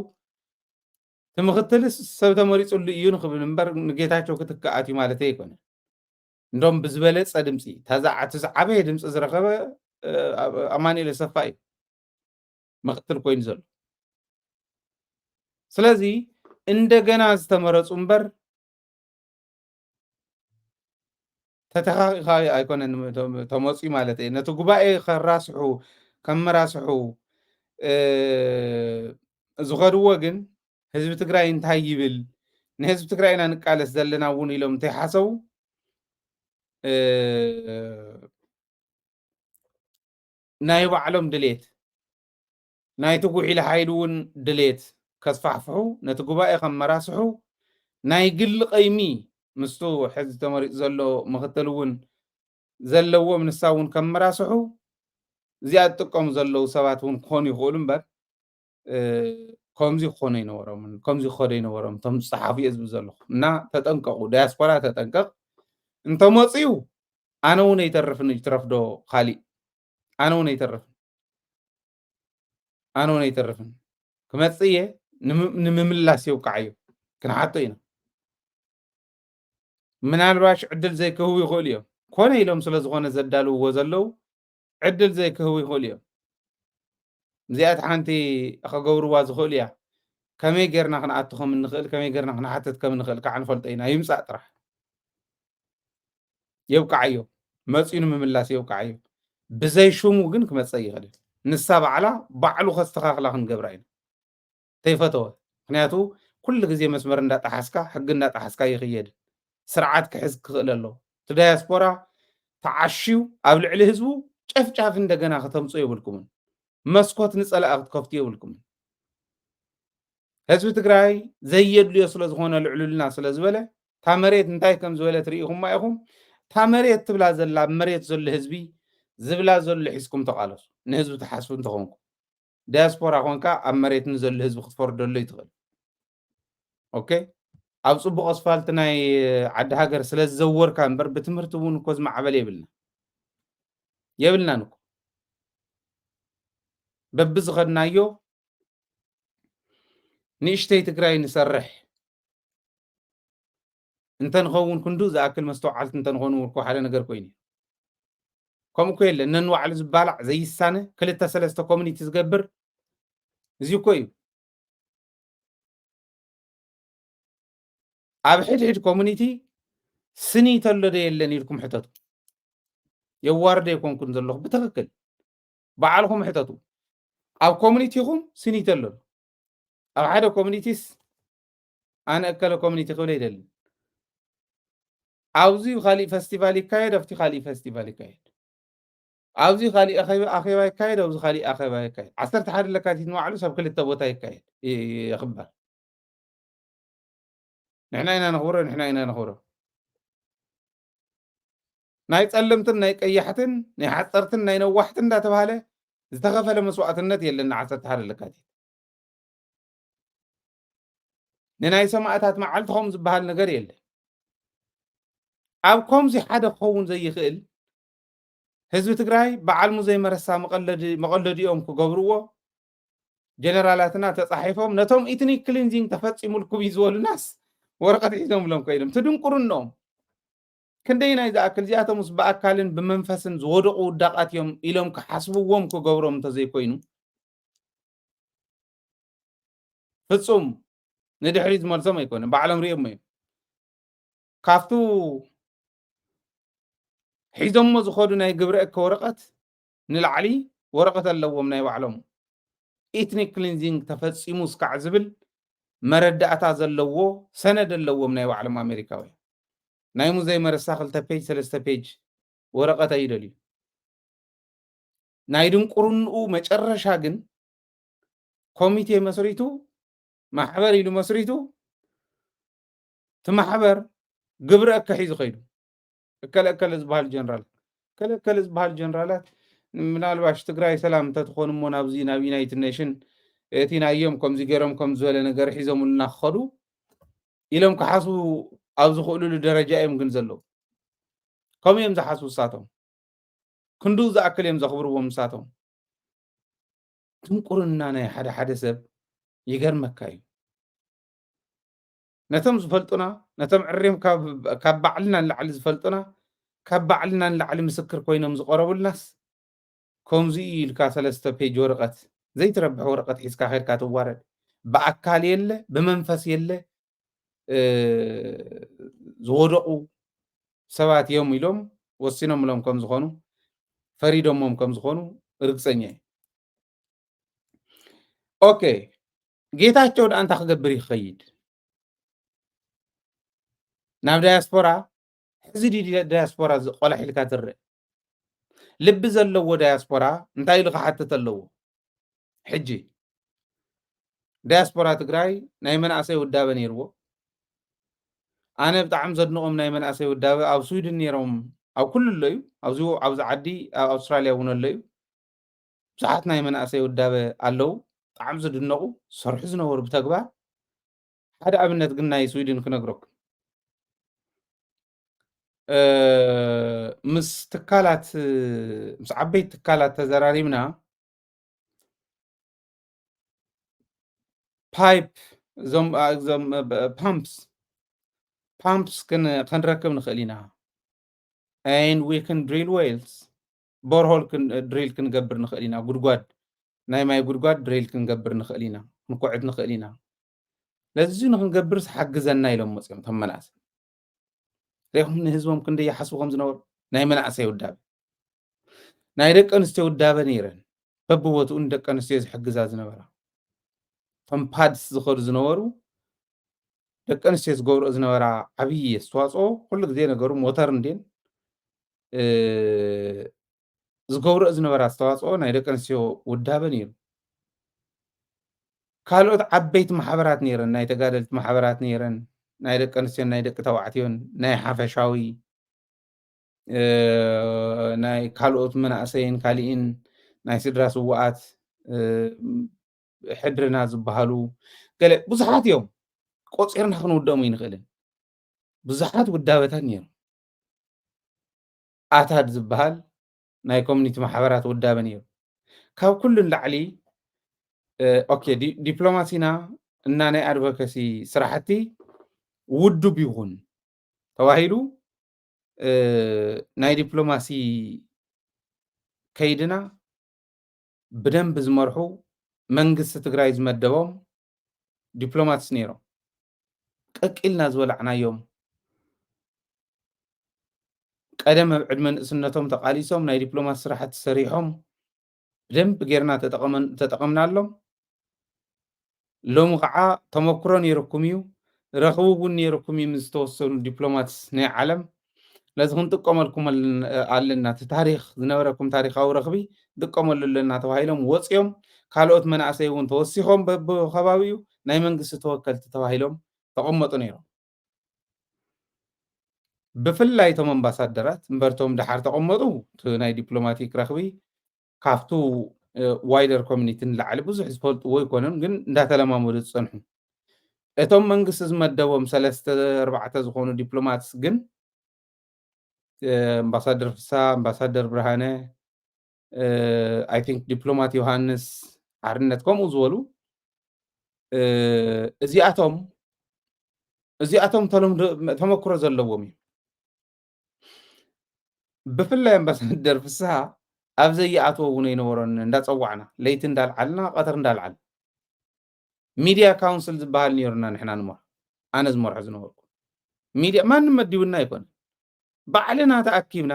ትምኽትልስ ሰብ ተመሪፁሉ እዩ ንክብል እምበር ንጌታቸው ክትከኣት እዩ ማለት ኣይኮነን እንደም ብዝበለፀ ድምፂ እቲ ዝዓበየ ድምፂ ዝረኸበ ኣማኒኤል ኣሰፋ እዩ ምኽትል ኮይኑ ዘሎ ስለዚ እንደገና ዝተመረፁ እምበር ተተኻኺኻ ኣይኮነን ተመፁ ማለት እዩ ነቲ ጉባኤ ከራስሑ ከመራስሑ ዝኸድዎ ግን ህዝቢ ትግራይ እንታይ ይብል ንህዝቢ ትግራይ ኢና ንቃለስ ዘለና እውን ኢሎም እንተይሓሰቡ ናይ ባዕሎም ድሌት ናይቲ ጉሒለ ሓይሉ እውን ድሌት ከስፋሕፍሑ ነቲ ጉባኤ ከመራስሑ ናይ ግሊ ቀይሚ ምስቱ ሕዚ ተመሪፁ ዘሎ ምኽትል እውን ዘለዎም ንሳ እውን ከመራስሑ እዚኣ ዝጥቀሙ ዘለዉ ሰባት እውን ክኾኑ ይኽእሉ እምበር ከምዚ ክኾኑ ይነበሮም ከምዚ ክኸዱ ይነበሮም እቶም ዝፀሓፉ እየ ዝብል ዘለኹ እና ተጠንቀቑ ዳያስፖራ ተጠንቀቕ እንተመፅኡ ኣነ እውን ኣይተርፍን እዩ ትረፍዶ ካሊእ ኣነ እውን ኣይተርፍን ክመፅእ እየ ንምምላስ የውቃዕ እዩ ክንሓቶ ኢና ምናልባሽ ዕድል ዘይክህቡ ይኽእሉ እዮም ኮነ ኢሎም ስለ ዝኾነ ዘዳልውዎ ዘለው ዕድል ዘይክህቡ ይኽእሉ እዮም እዚኣት ሓንቲ ከገብርዋ ዝኽእሉ እያ ከመይ ጌርና ክንኣቱ ከም እንኽእል ከመይ ጌርና ክንሓትት ከም እንኽእል ከዓ ንፈልጦ ኢና ይምፃእ ጥራሕ የውቃዕ እዩ መፂኡ ንምምላስ የውቃዕ እዩ ብዘይ ሽሙ ግን ክመፀ ይኽእል ንሳ ባዕላ ባዕሉ ከስተኻኽላ ክንገብራ ኢና ተይፈተወ ምክንያቱ ኩሉ ግዜ መስመር እንዳጣሓስካ ሕጊ እንዳጣሓስካ ይኽየድ ስርዓት ክሕዝ ክኽእል ኣሎ እቲ ዳያስፖራ ተዓሽዩ ኣብ ልዕሊ ህዝቡ ጨፍጫፍ እንደገና ከተምፁ የብልኩምን መስኮት ንፀላእ ክትከፍቱ የብልኩምን ህዝቢ ትግራይ ዘየድልዮ ስለ ዝኾነ ልዕሉልና ስለ ዝበለ እታ መሬት እንታይ ከም ዝበለ ትርኢኹምማ ኢኹም እታ መሬት ትብላ ዘላ መሬት ዘሎ ህዝቢ ዝብላ ዘሎ ሒዝኩም ተቃለሱ ንህዝቢ ተሓስቡ እንተኾንኩ ዲያስፖራ ኮንካ ኣብ መሬት ንዘሎ ህዝቢ ክትፈርደሉ ይትኽእል ኦኬ ኣብ ፅቡቅ ኣስፋልቲ ናይ ዓዲ ሃገር ስለ ዝዘወርካ እምበር ብትምህርቲ እውን እኮ ዝማዕበለ የብልናን እኮ በቢ ዝኸድናዮ ንእሽተይ ትግራይ ንሰርሕ እንተንኸውን ክንዱ ዝኣክል መስተውዓልቲ እንተንኾኑ እኮ ሓደ ነገር ኮይኑ ከምኡ እኮ የለ ነንባዕሉ ዝባላዕ ዘይሳነ ክልተ ሰለስተ ኮሚኒቲ ዝገብር እዚ እኮ እዩ ኣብ ሕድሕድ ኮሚኒቲ ስኒ ተሎ ዶ የለን ኢልኩም ሕተቱ የዋርደ ይኮንኩን ዘለኹ ብትክክል በዓልኩም ሕተቱ ኣብ ኮሚኒቲኹም ስኒ ተሎ ኣብ ሓደ ኮሚኒቲስ ኣነ እከለ ኮሚኒቲ ክብል ይደሊ ኣብዚ ካሊእ ፌስቲቫል ይካየድ ኣብቲ ካሊእ ፌስቲቫል ይካየድ ኣብዚ ካሊእ ኣኼባ ይካየድ ኣብዚ ካሊእ ኣኼባ ይካየድ 11 ለካቲት ንባዕሉ ሰብ ክልተ ቦታ ይካየድ ይኽበር ንሕና ኢና ነኽብሮ ናይ ጸለምትን ናይ ቀያሕትን ናይ ሓፀርትን ናይ ነዋሕትን እንዳተባሃለ ዝተኸፈለ መስዋዕትነት የለና 11 ለካቲት ንናይ ሰማዕታት መዓልቲ ከምኡ ዝበሃል ነገር የለን ኣብ ከምዚ ሓደ ክኸውን ዘይኽእል ህዝቢ ትግራይ በዓልሙ ዘይመረሳ መቐለዲኦም ክገብርዎ ጀነራላትና ተፃሒፎም ነቶም ኢትኒክ ክሊንዚንግ ተፈፂሙልኩም እዩ ዝበሉናስ ወረቐት ሒዞምሎም ኮይኖም ትድንቁርኖም ክንደይ ናይ ዝኣክል እዚኣቶምስ ብኣካልን ብመንፈስን ዝወደቑ ውዳቃት እዮም ኢሎም ክሓስብዎም ክገብሮም እንተዘይኮይኑ ፍፁም ንድሕሪ ዝመልሶም ኣይኮነን ባዕሎም ሪኦም እዮም ካብቱ ሒዞሞ ዝኸዱ ናይ ግብረ እከ ወረቐት ንላዕሊ ወረቐት ኣለዎም ናይ ባዕሎም ኢትኒክ ክሊንዚንግ ተፈፂሙ ስካዕ ዝብል መረዳእታ ዘለዎ ሰነድ ኣለዎም ናይ ባዕሎም ኣሜሪካውያን ናይ ሙዘይ መረሳ 2 ፔጅ 3 ፔጅ ወረቐት ኣይደልዩ ናይ ድንቁርንኡ መጨረሻ ግን ኮሚቴ መስሪቱ ማሕበር ኢሉ መስሪቱ ትማሕበር ግብረ እከ ሒዙ ኸይዱ እከለ ዝበሃል ጀነራላት ምናልባሽ ትግራይ ሰላም እንተትኾኑ እሞ ናብዚ ናብ ዩናይትድ ኔሽን እቲናዮም ከምዚ ገይሮም ከም ዝበለ ነገር ሒዞምልና ክኸዱ ኢሎም ክሓስቡ ኣብ ዝኽእሉሉ ደረጃ እዮም ግን ዘለዉ ከምኡ እዮም ዝሓስቡ ንሳቶም ክንዱ ዝኣክል እዮም ዘኽብርዎም ንሳቶም ድንቁርና ናይ ሓደ ሰብ ይገርመካ እዩ ነቶም ዝፈልጡና ነቶም ዕርዮም ካብ ባዕልና ንላዕሊ ዝፈልጡና ካብ ባዕልና ንላዕሊ ምስክር ኮይኖም ዝቐረቡልናስ ከምዚ ኢልካ 3 ፔጅ ወረቐት ዘይትረብሕ ወረቐት ሒዝካ ኸድካ ትዋረድ ብኣካል የለ ብመንፈስ የለ ዝወደቑ ሰባት እዮም ኢሎም ወሲኖምሎም ከም ዝኾኑ ፈሪዶሞም ከም ዝኾኑ ርግፀኛ እየ ኦኬ ጌታቸው ዳ እንታይ ክገብር ይኸይድ ናብ ዳያስፖራ ሕዚ ዳያስፖራ ቆልሕ ኢልካ ትርእ ልቢ ዘለዎ ዳያስፖራ እንታይ ኢሉ ክሓትት ኣለዎ ሕጂ ዳያስፖራ ትግራይ ናይ መናእሰይ ውዳበ ነይርዎ ኣነ ብጣዕሚ ዘድንቖም ናይ መናእሰይ ውዳበ ኣብ ስዊድን ነይሮም ኣብ ኩሉ ኣሎ እዩ ኣብዚ ዓዲ ኣብ ኣውስትራልያ እውን ኣሎ እዩ ብዙሓት ናይ መናእሰይ ውዳበ ኣለው ብጣዕሚ ዝድነቑ ዝሰርሑ ዝነበሩ ብተግባር ሓደ ኣብነት ግን ናይ ስዊድን ክነግረኩም ምስ ትካላት ምስ ዓበይቲ ትካላት ተዘራሪብና ፓይፕ እዞም ፓምፕስ ክንረክብ ንኽእል ኢና and we can drill wells ቦርሆል ድሪል ክንገብር ንኽእል ኢና ጉድጓድ ናይ ማይ ጉድጓድ ድሪል ክንገብር ንኽእል ኢና ክንኩዕት ንኽእል ኢና ለዚ ንክንገብር ሓግዘና ኢሎም መፅኦም ቶም መናእሰይ ሪኢኹም ንህዝቦም ክንደይ ይሓስቡ ከም ዝነበሩ ናይ መናእሰይ ውዳበ ናይ ደቂ ኣንስትዮ ውዳበ ነይረን በብቦትኡ ንደቂ ኣንስትዮ ዝሕግዛ ዝነበራ ቶም ፓድስ ዝኸዱ ዝነበሩ ደቂ ኣንስትዮ ዝገብርኦ ዝነበራ ዓብዪ ኣስተዋፅኦ ኩሉ ግዜ ነገሩ ሞተር እንድን ዝገብርኦ ዝነበራ ኣስተዋፅኦ ናይ ደቂ ኣንስትዮ ውዳበ ነይሩ ካልኦት ዓበይቲ ማሕበራት ነይረን ናይ ተጋደልቲ ማሕበራት ነይረን ናይ ደቂ ኣንስትዮን ናይ ደቂ ተባዕትዮን ናይ ሓፈሻዊ ናይ ካልኦት መናእሰይን ካሊእን ናይ ስድራ ስዋኣት ሕድርና ዝበሃሉ ገለ ብዙሓት እዮም ቆፂርና ክንውደሙ ይንኽእልን ብዙሓት ውዳበታት ነይሩ ኣታድ ዝበሃል ናይ ኮሚኒቲ ማሕበራት ውዳበ ነይሩ ካብ ኩሉ ንላዕሊ ኦኬ ዲፕሎማሲና እና ናይ ኣድቮካሲ ስራሕቲ ውዱብ ይኹን ተባሂሉ ናይ ዲፕሎማሲ ከይድና ብደንብ ዝመርሑ መንግስቲ ትግራይ ዝመደቦም ዲፕሎማትስ ነይሮም ቀቂልና ዝበላዕናዮም ቀደም ኣብ ዕድመ ንእስነቶም ተቃሊሶም ናይ ዲፕሎማሲ ስራሕቲ ሰሪሖም ብደንብ ጌርና ተጠቐምናሎም ሎሚ ከዓ ተመክሮ ነይርኩም እዩ ረኽቡ እውን ነይርኩም እዩ ምስ ዝተወሰኑ ዲፕሎማትስ ናይ ዓለም ለዚ ክንጥቀመልኩም ኣለና እቲ ታሪክ ዝነበረኩም ታሪካዊ ረኽቢ ንጥቀመሉ ኣለና ተባሂሎም ወፂኦም ካልኦት መናእሰይ እውን ተወሲኾም በብኸባቢኡ ናይ መንግስቲ ተወከልቲ ተባሂሎም ተቐመጡ ነይሮም ብፍላይ እቶም ኣምባሳደራት እምበርቶም ድሓር ተቐመጡ ናይ ዲፕሎማቲክ ረኽቢ ካብቱ ዋይደር ኮሚኒቲ ንላዕሊ ብዙሕ ዝፈልጥዎ ይኮነን ግን እንዳተለማመዱ ዝፀንሑ እቶም መንግስቲ ዝመደቦም 3-4 ዝኾኑ ዲፕሎማትስ ግን ኣምባሳደር ፍሳ ኣምባሳደር ብርሃነ ኣይ ቲንክ ዲፕሎማት ዮሃንስ ሓርነት ከምኡ ዝበሉ እዚኣቶም ተመክሮ ዘለዎም እዩ ብፍላይ ኣምባሳደር ፍስሓ ኣብ ዘይኣተዎ እውን ይነበሮን እንዳፀዋዕና ለይቲ እንዳልዓልና ቀትር እንዳልዓልና ሚድያ ካውንስል ዝበሃል ነይሩና ንሕና ንመርሖ ኣነ ዝመርሖ ዝነበርኩ ሚድያ ማንም መዲቡና ኣይኮነ ባዕልና ተኣኪብና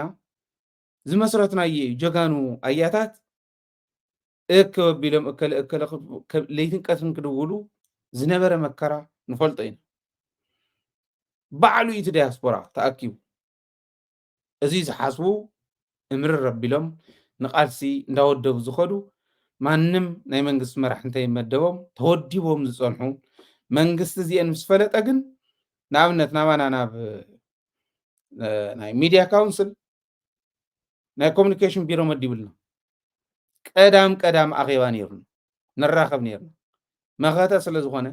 ዝመስረትናየ እዩ ጀጋኑ ኣያታት እከበቢሎም ለይትን ቀትርን ክድውሉ ዝነበረ መከራ ንፈልጦ ኢና ባዕሉ እቲ ዲያስፖራ ተኣኪቡ እዚ ዝሓስቡ እምርር ረቢሎም ንቃልሲ እንዳወደቡ ዝኸዱ ማንም ናይ መንግስቲ መራሒ እንተይመደቦም ተወዲቦም ዝፀንሑ መንግስቲ እዚአን ምስ ፈለጠ ግን ንኣብነት ናባና ናብ ናይ ሚድያ ካውንስል ናይ ኮሚኒኬሽን ቢሮ መዲቡልና ቀዳም ኣኼባ ነይሩና ነራኸብ ነይርና መኸተ ስለ ዝኾነ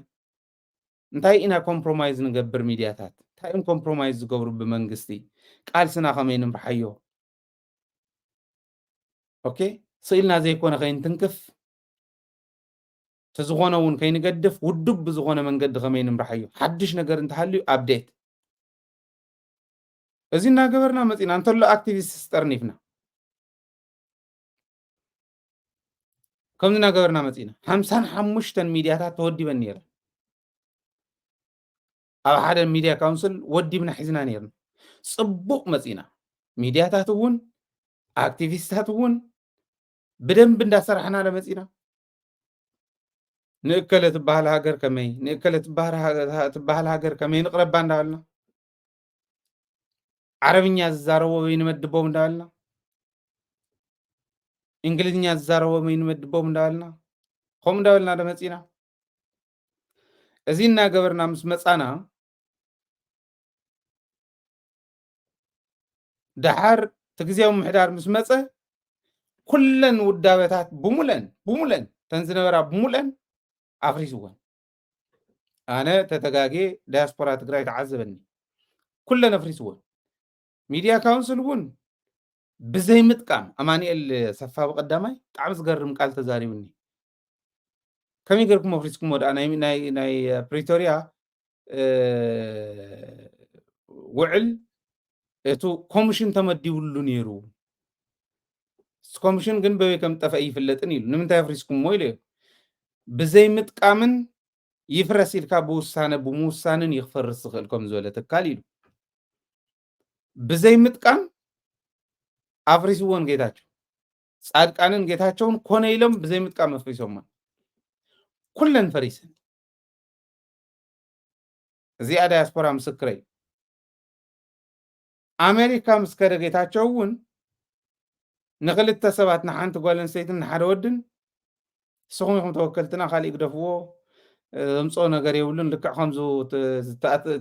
እንታይ ኢና ኮምፕሮማይዝ ንገብር ሚድያታት እንታይ እዮም ኮምፕሮማይዝ ዝገብሩ ብመንግስቲ ቃልስና ከመይ ንምርሓዮ ኦኬ ስኢልና ዘይኮነ ከይንትንክፍ ተዝኾነ እውን ከይንገድፍ ውዱብ ብዝኾነ መንገዲ ከመይ ንምርሓዮ ሓድሽ ነገር እንተሃልዩ ኣፕዴት እዚ እናገበርና መፂና እንተሎ ኣክቲቪስት ስጠርኒፍና ከምዚ እናገበርና መፂና 55 ሚድያታት ተወዲበን ነይረን ኣብ ሓደ ሚድያ ካውንስል ወዲብና ሒዝና ነይርና ፅቡቕ መፂና ሚድያታት እውን ኣክቲቪስታት እውን ብደንብ እንዳሰርሐና ለመፂና ንእከለ ትበሃል ሃገር ከመይ ንእከለ ትበሃል ሃገር ከመይ ንቅረባ እንዳበልና ዓረብኛ ዝዛረቦ ወይ ንመድቦም እንዳበልና እንግሊዝኛ ዝዛረቦ ወይ ንመድቦም እንዳበልና ከምኡ እንዳበልና ለመፂና እዚ እናገበርና ምስ መፃና ድሓር ትግዚያዊ ምሕዳር ምስ መፀ ኩለን ውዳበታት ብሙለን ተንዝነበራ ብሙለን ኣፍሪስወን ኣነ ተተጋጌ ዳያስፖራ ትግራይ ተዓዘበኒ ኩለን ኣፍሪስወን ሚድያ ካውንስል እውን ብዘይ ምጥቃም ኣማኒኤል ሰፋ ብቀዳማይ ብጣዕሚ ዝገርም ቃል ተዛሪቡኒ ከመይ ጌርኩም ኣፍሪስኩም ወድኣ ናይ ፕሪቶሪያ ውዕል እቱ ኮሚሽን ተመዲቡሉ ነይሩ ኮሚሽን ግን በበይ ከም ጠፈአ ይፍለጥን ኢሉ ንምንታይ ኣፍሪስኩም ሞ ኢሉ ብዘይ ምጥቃምን ይፍረስ ኢልካ ብምውሳንን ይኽፈርስ ዝኽእል ከም ዝበለ ትካል ኢሉ ብዘይ ምጥቃም ኣፍሪስዎን ጌታቸው ጻድቃንን ጌታቸውን ኮነ ኢሎም ብዘይ ምጥቃም ኣፍሪሶም ኩለን ፈሪሰን እዚኣ ዳያስፖራ ምስክረይ ኣሜሪካ ምስ ከደ ጌታቸው እውን ንክልተ ሰባት ንሓንቲ ጓል ኣንስተይትን ንሓደ ወድን ንስኹም ኢኹም ተወከልትና ካሊእ ግደፍዎ ዘምፅኦ ነገር የብሉን ልክዕ ከምዙ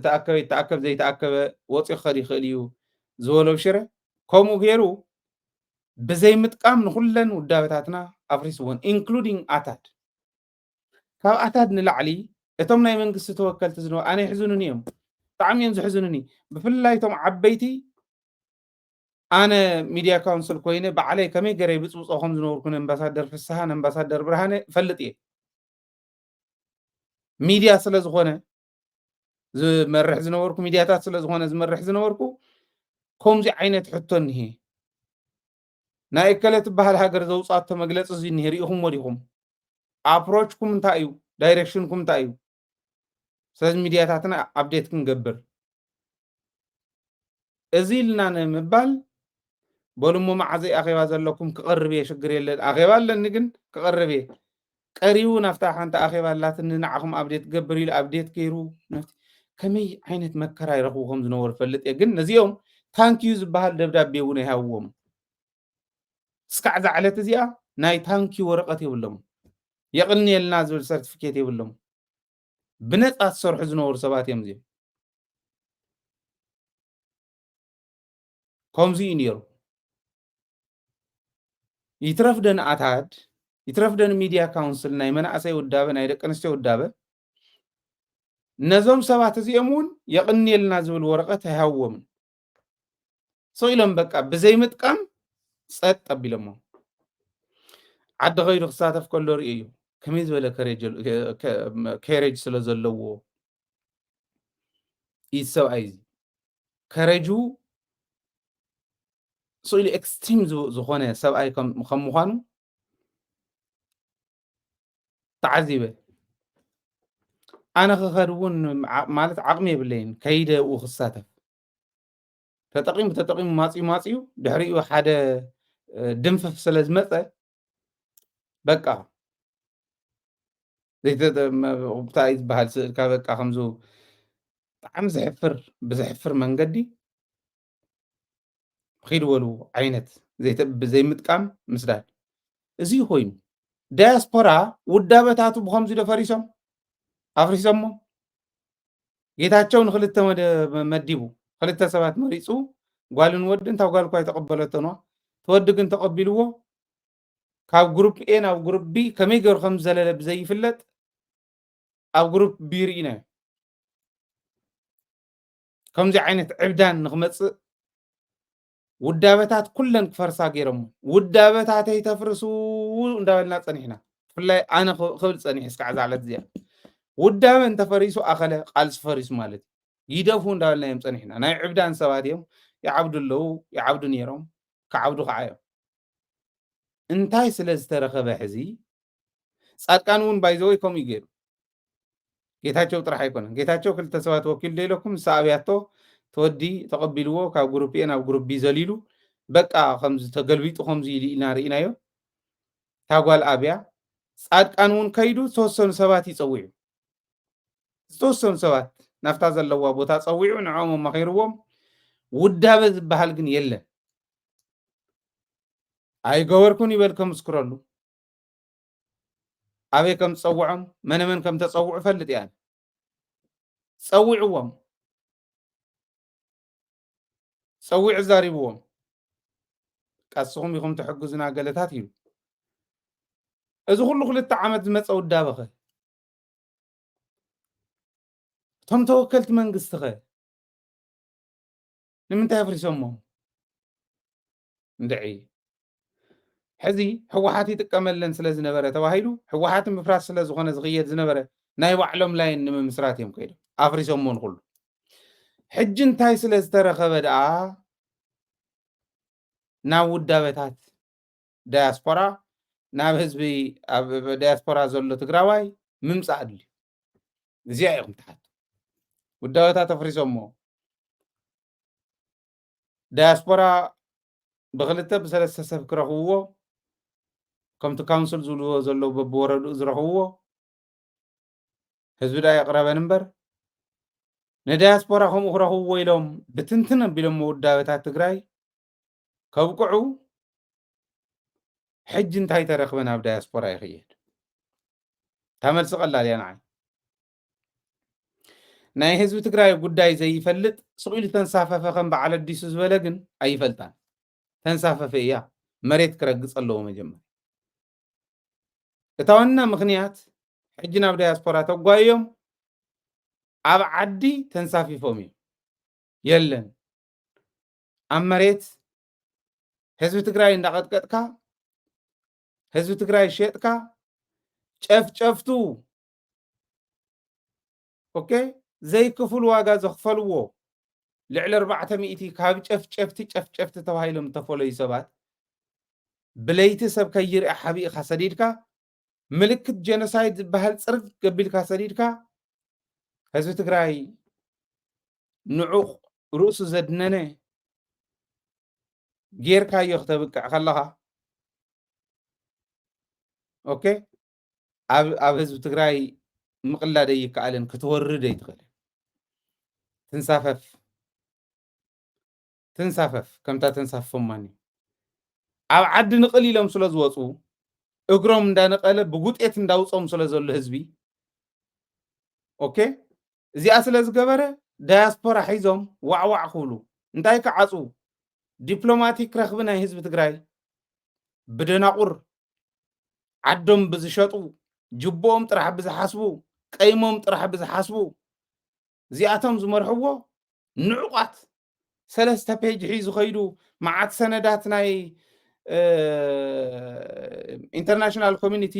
ተኣከበ ይተኣከብ ዘይተኣከበ ወፂኡ ክኸድ ይኽእል እዩ ዝበሎ ብሽረ ከምኡ ገይሩ ብዘይ ምጥቃም ንኩለን ውዳበታትና ኣፍሪስዎን ኢንክሉዲንግ ኣታድ ካብ ኣታድ ንላዕሊ እቶም ናይ መንግስቲ ተወከልቲ ዝነበሩ ኣነ ይሕዝኑኒ እዮም ብጣዕሚ እዮም ዝሕዝኑኒ ብፍላይ እቶም ዓበይቲ ኣነ ሚድያ ካውንስል ኮይነ ባዕለይ ከመይ ገረይ ብፅብፆ ከም ዝነበርኩ ኣምባሳደር ፍስሓን ኣምባሳደር ብርሃነ ፈልጥ እየ ሚድያ ስለ ዝኾነ ዝመርሕ ዝነበርኩ ሚድያታት ስለ ዝኾነ ዝመርሕ ዝነበርኩ ከምዚ ዓይነት ሕቶ እኒሄ ናይ እከለ ትበሃል ሃገር ዘውፃቶ መግለፂ እዚ እኒሄ ሪኢኹም ወዲኹም ኣፕሮችኩም እንታይ እዩ ዳይሬክሽንኩም እንታይ እዩ ስለዚ ሚድያታትና ኣፕዴት ክንገብር እዚ ኢልና ንምባል በልሞ ማዓዘይ ኣኼባ ዘለኩም ክቐርብ እየ ሽግር የለን ኣኼባ ኣለኒ ግን ክቐርብ እየ ቀሪቡ ናፍታ ሓንቲ ኣኼባ ኣላትኒ ንዓኹም ኣፕዴት ገብር ኢሉ ኣፕዴት ገይሩ ከመይ ዓይነት መከራ ይረኽቡ ከም ዝነበሩ ፈልጥ እየ ግን ነዚኦም ታንኪዩ ዝበሃል ደብዳቤ እውን ይሃብዎም እስካዕ ዛዕለት እዚኣ ናይ ታንኪዩ ወረቐት የብሎም የቕልኒየልና ዝብል ሰርቲፊኬት የብሎም ብነፃ ዝሰርሑ ዝነበሩ ሰባት እዮም እዚኦም ከምዚ እዩ ነይሩ ይትረፍደን ኣታድ ይትረፍደን ሚድያ ካውንስል ናይ መናእሰይ ውዳበ ናይ ደቂ ኣንስትዮ ውዳበ ነዞም ሰባት እዚኦም እውን የቕልኒየልና ዝብል ወረቐት ኣይሃብዎምን ሰው ኢሎም በቃ ብዘይ ምጥቃም ፀጥ ኣቢሎሞ ዓዲ ኸይዱ ክሳተፍ ከሎ ርኢ እዩ ከመይ ዝበለ ከሬጅ ስለ ዘለዎ እዩ ሰብኣይ እዚ ከረጁ ስኢሉ ኤክስትሪም ዝኾነ ሰብኣይ ከም ምዃኑ ተዓዚበ ኣነ ክኸድ እውን ማለት ዓቕሚ የብለይን ከይደ ኡ ክሳተፍ ተጠቂሙ ማፅዩ ድሕሪኡ ሓደ ድንፍፍ ስለ ዝመፀ በቃ እንታይ ዝበሃል ስእልካ በቃ ከምዙ ብጣዕሚ ብዘሕፍር መንገዲ ኺድ በሉ ዓይነት ብዘይ ምጥቃም ምስዳድ እዚ ኮይኑ ዳያስፖራ ውዳበታቱ ብከምዚ ዶ ፈሪሶም ኣፍሪሶሞ ጌታቸው ንክልተ መዲቡ ክልተ ሰባት መሪፁ ጓልን ወድን ታብ ጓል እኳ ይተቐበለተኗ ተወዲ ግን ተቐቢልዎ ካብ ግሩፕ ኤ ናብ ግሩፕ ቢ ከመይ ገይሩ ከም ዘለለ ብዘይፍለጥ ኣብ ግሩፕ ቢ ርኢና ከምዚ ዓይነት ዕብዳን ንክመፅእ ውዳበታት ኩለን ክፈርሳ ገይሮም ውዳበታተይ ተፍርሱ እንዳበልና ፀኒሕና ብፍላይ ኣነ ክብል ፀኒሕ እስካዕ ዛዕለት እዚኣ ውዳበ እንተፈሪሱ ኣኸለ ቃልሲ ፈሪሱ ማለት ይደፉ እንዳበልና እዮም ፀኒሕና ናይ ዕብዳን ሰባት እዮም ይዓብዱ ኣለዉ ይዓብዱ ነይሮም ክዓብዱ ከዓ እዮም እንታይ ስለ ዝተረኸበ ሕዚ ጻድቃን እውን ባይዘወይ ከምኡ ገይሩ ጌታቸው ጥራሕ ኣይኮነን ጌታቸው ክልተ ሰባት ወኪል ደይለኩም ሳኣብያቶ ተወዲ ተቐቢልዎ ካብ ግሩፕ ኤ ናብ ግሩፕ ቢ ዘሊሉ በቃ ከምዚ ተገልቢጡ ከምዚ ኢልና ርኢናዮ ታጓል ኣብያ ጻድቃን እውን ከይዱ ዝተወሰኑ ሰባት ይፀዊዑ ዝተወሰኑ ሰባት ናፍታ ዘለዋ ቦታ ፀዊዑ ንዖም መኺርዎም ውዳበ ዝበሃል ግን የለን ኣይገበርኩን ይበል ከምስክረሉ ኣበይ ከም ዝፀውዖም መነመን ከም ተፀውዑ ፈልጥ እያ ፀዊዕዎም ፀዊዕ ዛሪብዎም ቃስኹም ኢኹም ትሕግዙና ገለታት ኢሉ እዚ ኩሉ 2 ዓመት ዝመፀ ውዳበ ኸ እቶም ተወከልቲ መንግስቲ ኸ ንምንታይ ኣፍሪሶሞም እንድዒ ሕዚ ሕወሓት ይጥቀመለን ስለ ዝነበረ ተባሂሉ ሕወሓት ምፍራስ ስለ ዝኾነ ዝኽየድ ዝነበረ ናይ ባዕሎም ላይ ንምምስራት እዮም ከይዶም ኣፍሪሶሞን ኩሉ ሕጂ እንታይ ስለ ዝተረኸበ ደኣ ናብ ውዳበታት ዳያስፖራ ናብ ህዝቢ ኣብ ዳያስፖራ ዘሎ ትግራዋይ ምምፃእ ድልዩ እዚኣ ኢኹም ትሓቱ ውዳበታት ኣፍሪሶሞ ዳያስፖራ ብክልተ ብሰለስተ ሰብ ክረኽብዎ ከምቲ ካውንስል ዝብልዎ ዘለዉ በብወረድኡ ዝረኽብዎ ህዝቢ ዳ የቕረበን እምበር ንዳያስፖራ ከምኡ ክረኽብዎ ኢሎም ብትንትን ኣቢሎም ውዳበታት ትግራይ ከብቅዑ ሕጂ እንታይ ተረኽበ ናብ ዳያስፖራ ይኽየድ ተመልሲ ቀላል እያ ንዓይ ናይ ህዝቢ ትግራይ ጉዳይ ዘይፈልጥ ስቂሉ ተንሳፈፈ ከም በዓል ኣዲሱ ዝበለ ግን ኣይፈልጣን ተንሳፈፈ እያ መሬት ክረግፅ ኣለዎ መጀመር እታዋና ምክንያት ሕጂ ናብ ዳያስፖራ ተጓዮም ኣብ ዓዲ ተንሳፊፎም እዮም የለን ኣብ መሬት ህዝቢ ትግራይ እንዳቀጥቀጥካ ህዝቢ ትግራይ ሸጥካ ጨፍጨፍቱ ኦኬ ዘይክፍል ዋጋ ዘኽፈልዎ ልዕሊ 400 ካብ ጨፍጨፍቲ ተባሂሎም ተፈለዩ ሰባት ብለይቲ ሰብ ከይርአ ሓቢእኻ ሰዲድካ ምልክት ጀኖሳይድ ዝበሃል ፅርግ ገቢልካ ሰዲድካ ህዝቢ ትግራይ ንዑቕ ርእሱ ዘድነነ ጌርካዮ ክተብቅዕ ከለኻ ኦኬ ኣብ ህዝቢ ትግራይ ምቕላድ ኣይከኣልን ክትወርድ ኣይትኽእልን ትንሳፈፍ ከምታ ተንሳፈፎማኒ ኣብ ዓዲ ንቕል ኢሎም ስለ ዝወፁ እግሮም እንዳነቐለ ብጉጤት እንዳውፆም ስለ ዘሎ ህዝቢ ኦኬ እዚኣ ስለ ዝገበረ ዳያስፖራ ሒዞም ዋዕዋዕ ክብሉ እንታይ ክዓፁ ዲፕሎማቲክ ረኽቢ ናይ ህዝቢ ትግራይ ብደናቁር ዓዶም ብዝሸጡ ጅቦኦም ጥራሕ ብዝሓስቡ ቀይሞም ጥራሕ ብዝሓስቡ እዚኣቶም ዝመርሕዎ ንዑቋት 3 ፔጅ ሒዙ ኸይዱ መዓት ሰነዳት ናይ ኢንተርናሽናል ኮሚኒቲ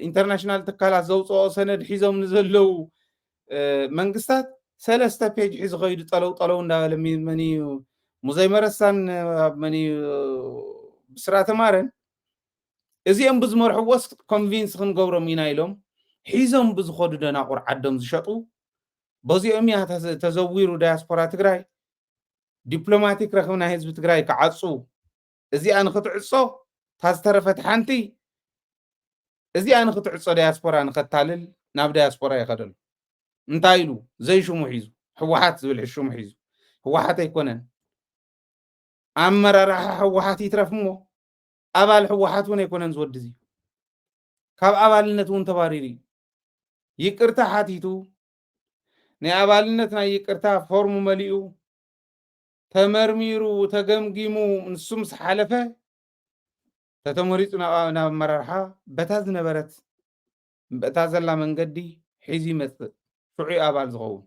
ኢንተርናሽናል ትካላት ዘውፅኦ ሰነድ ሒዞም ንዘለው መንግስታት 3 ፔጅ ሒዙ ኸይዱ ጠለው እንዳበለ መኒ ሙዘይ መረሳን መኒ ብስራተ ማረን እዚኦም ብዝመርሕዎስ ኮንቪንስ ክንገብሮም ኢና ኢሎም ሒዞም ብዝኸዱ ደናቁር ዓዶም ዝሸጡ በዚኦም እያ ተዘዊሩ ዳያስፖራ ትግራይ ዲፕሎማቲክ ረኽቢ ናይ ህዝቢ ትግራይ ክዓፁ እዚኣ ንክትዕፆ ታዝተረፈት ሓንቲ እዚኣ ንክትዕፆ ዳያስፖራ ንኸታልል ናብ ዳያስፖራ ይኸደሉ እንታይ ኢሉ ዘይሽሙ ሒዙ ሕወሓት ዝብል ሽሙ ሒዙ ሕወሓት ኣይኮነን ኣመራርሓ ሕወሓት ይትረፍ እሞ ኣባል ሕወሓት እውን ኣይኮነን ዝወዲ እዚ ካብ ኣባልነት እውን ተባሪሩ እዩ ይቅርታ ሓቲቱ ናይ ኣባልነት ናይ ይቅርታ ፎርሙ መሊኡ ተመርሚሩ ተገምጊሙ ንሱ ምስ ሓለፈ ተተመሪፁ ናብ ኣመራርሓ በታ ዝነበረት በታ ዘላ መንገዲ ሒዙ ይመፅእ ሽዑ ኣባል ዝኸውን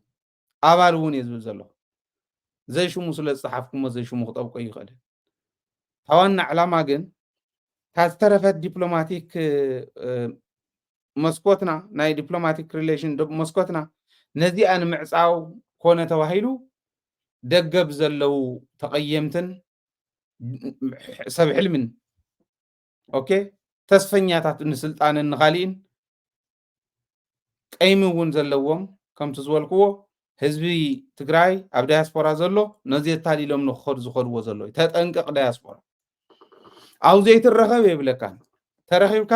ኣባል እውን እየ ዝብል ዘለኹ ዘይሽሙ ስለ ዝፀሓፍኩሞ ዘይሽሙ ክጠብቆ ይኽእል ታዋና ዕላማ ግን ታዝተረፈት ዲፕሎማቲክ መስኮትና ናይ ዲፕሎማቲክ ሪሌሽን መስኮትና ነዚኣ ንምዕፃው ኮነ ተባሂሉ ደገብ ዘለው ተቐየምትን ሰብ ሕልምን ኦኬ ተስፈኛታት ንስልጣንን ንኻሊእን ቀይሚ እውን ዘለዎም ከምቲ ዝበልክዎ ህዝቢ ትግራይ ኣብ ዳያስፖራ ዘሎ ነዚ የታሊሎም ንክኸዱ ዝኸድዎ ዘሎ ተጠንቀቕ ዳያስፖራ ኣብ ዘይትረኸብ የብለካን ተረኺብካ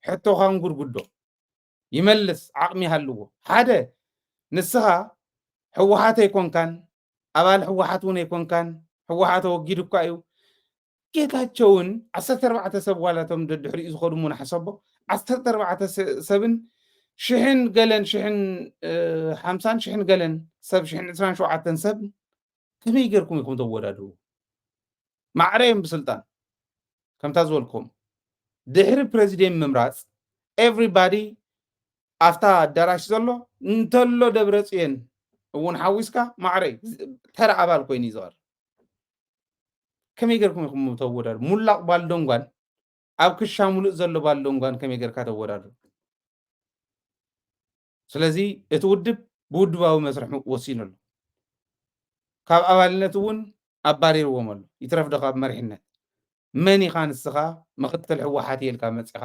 ሕቶኻ ንጉድጉዶ ይመልስ ዓቕሚ ሃልዎ ሓደ ንስኻ ሕወሓት ኣይኮንካን ኣባል ሕወሓት እውን ኣይኮንካን ሕወሓት ወጊድካ እዩ ጌታቸውን 14 ሰብ ዋላቶም ድሕሪኡ ዝኸዱ ሞ ናሓሰቦ 14 ሰብን ሽሕን ገለን ሽሕን 50 ሽሕን ገለን ሰብ ሽሕን 27 ሰብ ከመይ ጌርኩም ኢኹም ተወዳድሩ ማዕረዮም ብስልጣን ከምታ ዝበልኩም ድሕሪ ፕሬዚደንት ምምራፅ ኤቭሪባዲ ኣፍታ ኣዳራሽ ዘሎ እንተሎ ደብረፅዮን እውን ሓዊስካ ማዕረ ተራ ኣባል ኮይኑ እዩ ዝቐርብ ከመይ ጌርኩም ኢኹም ተወዳድሩ ሙላቕ ባልዶንጓን ኣብ ክሻ ሙሉእ ዘሎ ባልዶንጓን ከመይ ጌርካ ተወዳድሩ ስለዚ እቲ ውድብ ብውድባዊ መስርሕ ወሲኑ ኣሎ ካብ ኣባልነት እውን ኣባሪርዎም ኣሎ ይትረፍዶ ካብ መሪሕነት መን ኢኻ ንስኻ ምኽትል ሕወሓት የልካ መፂኻ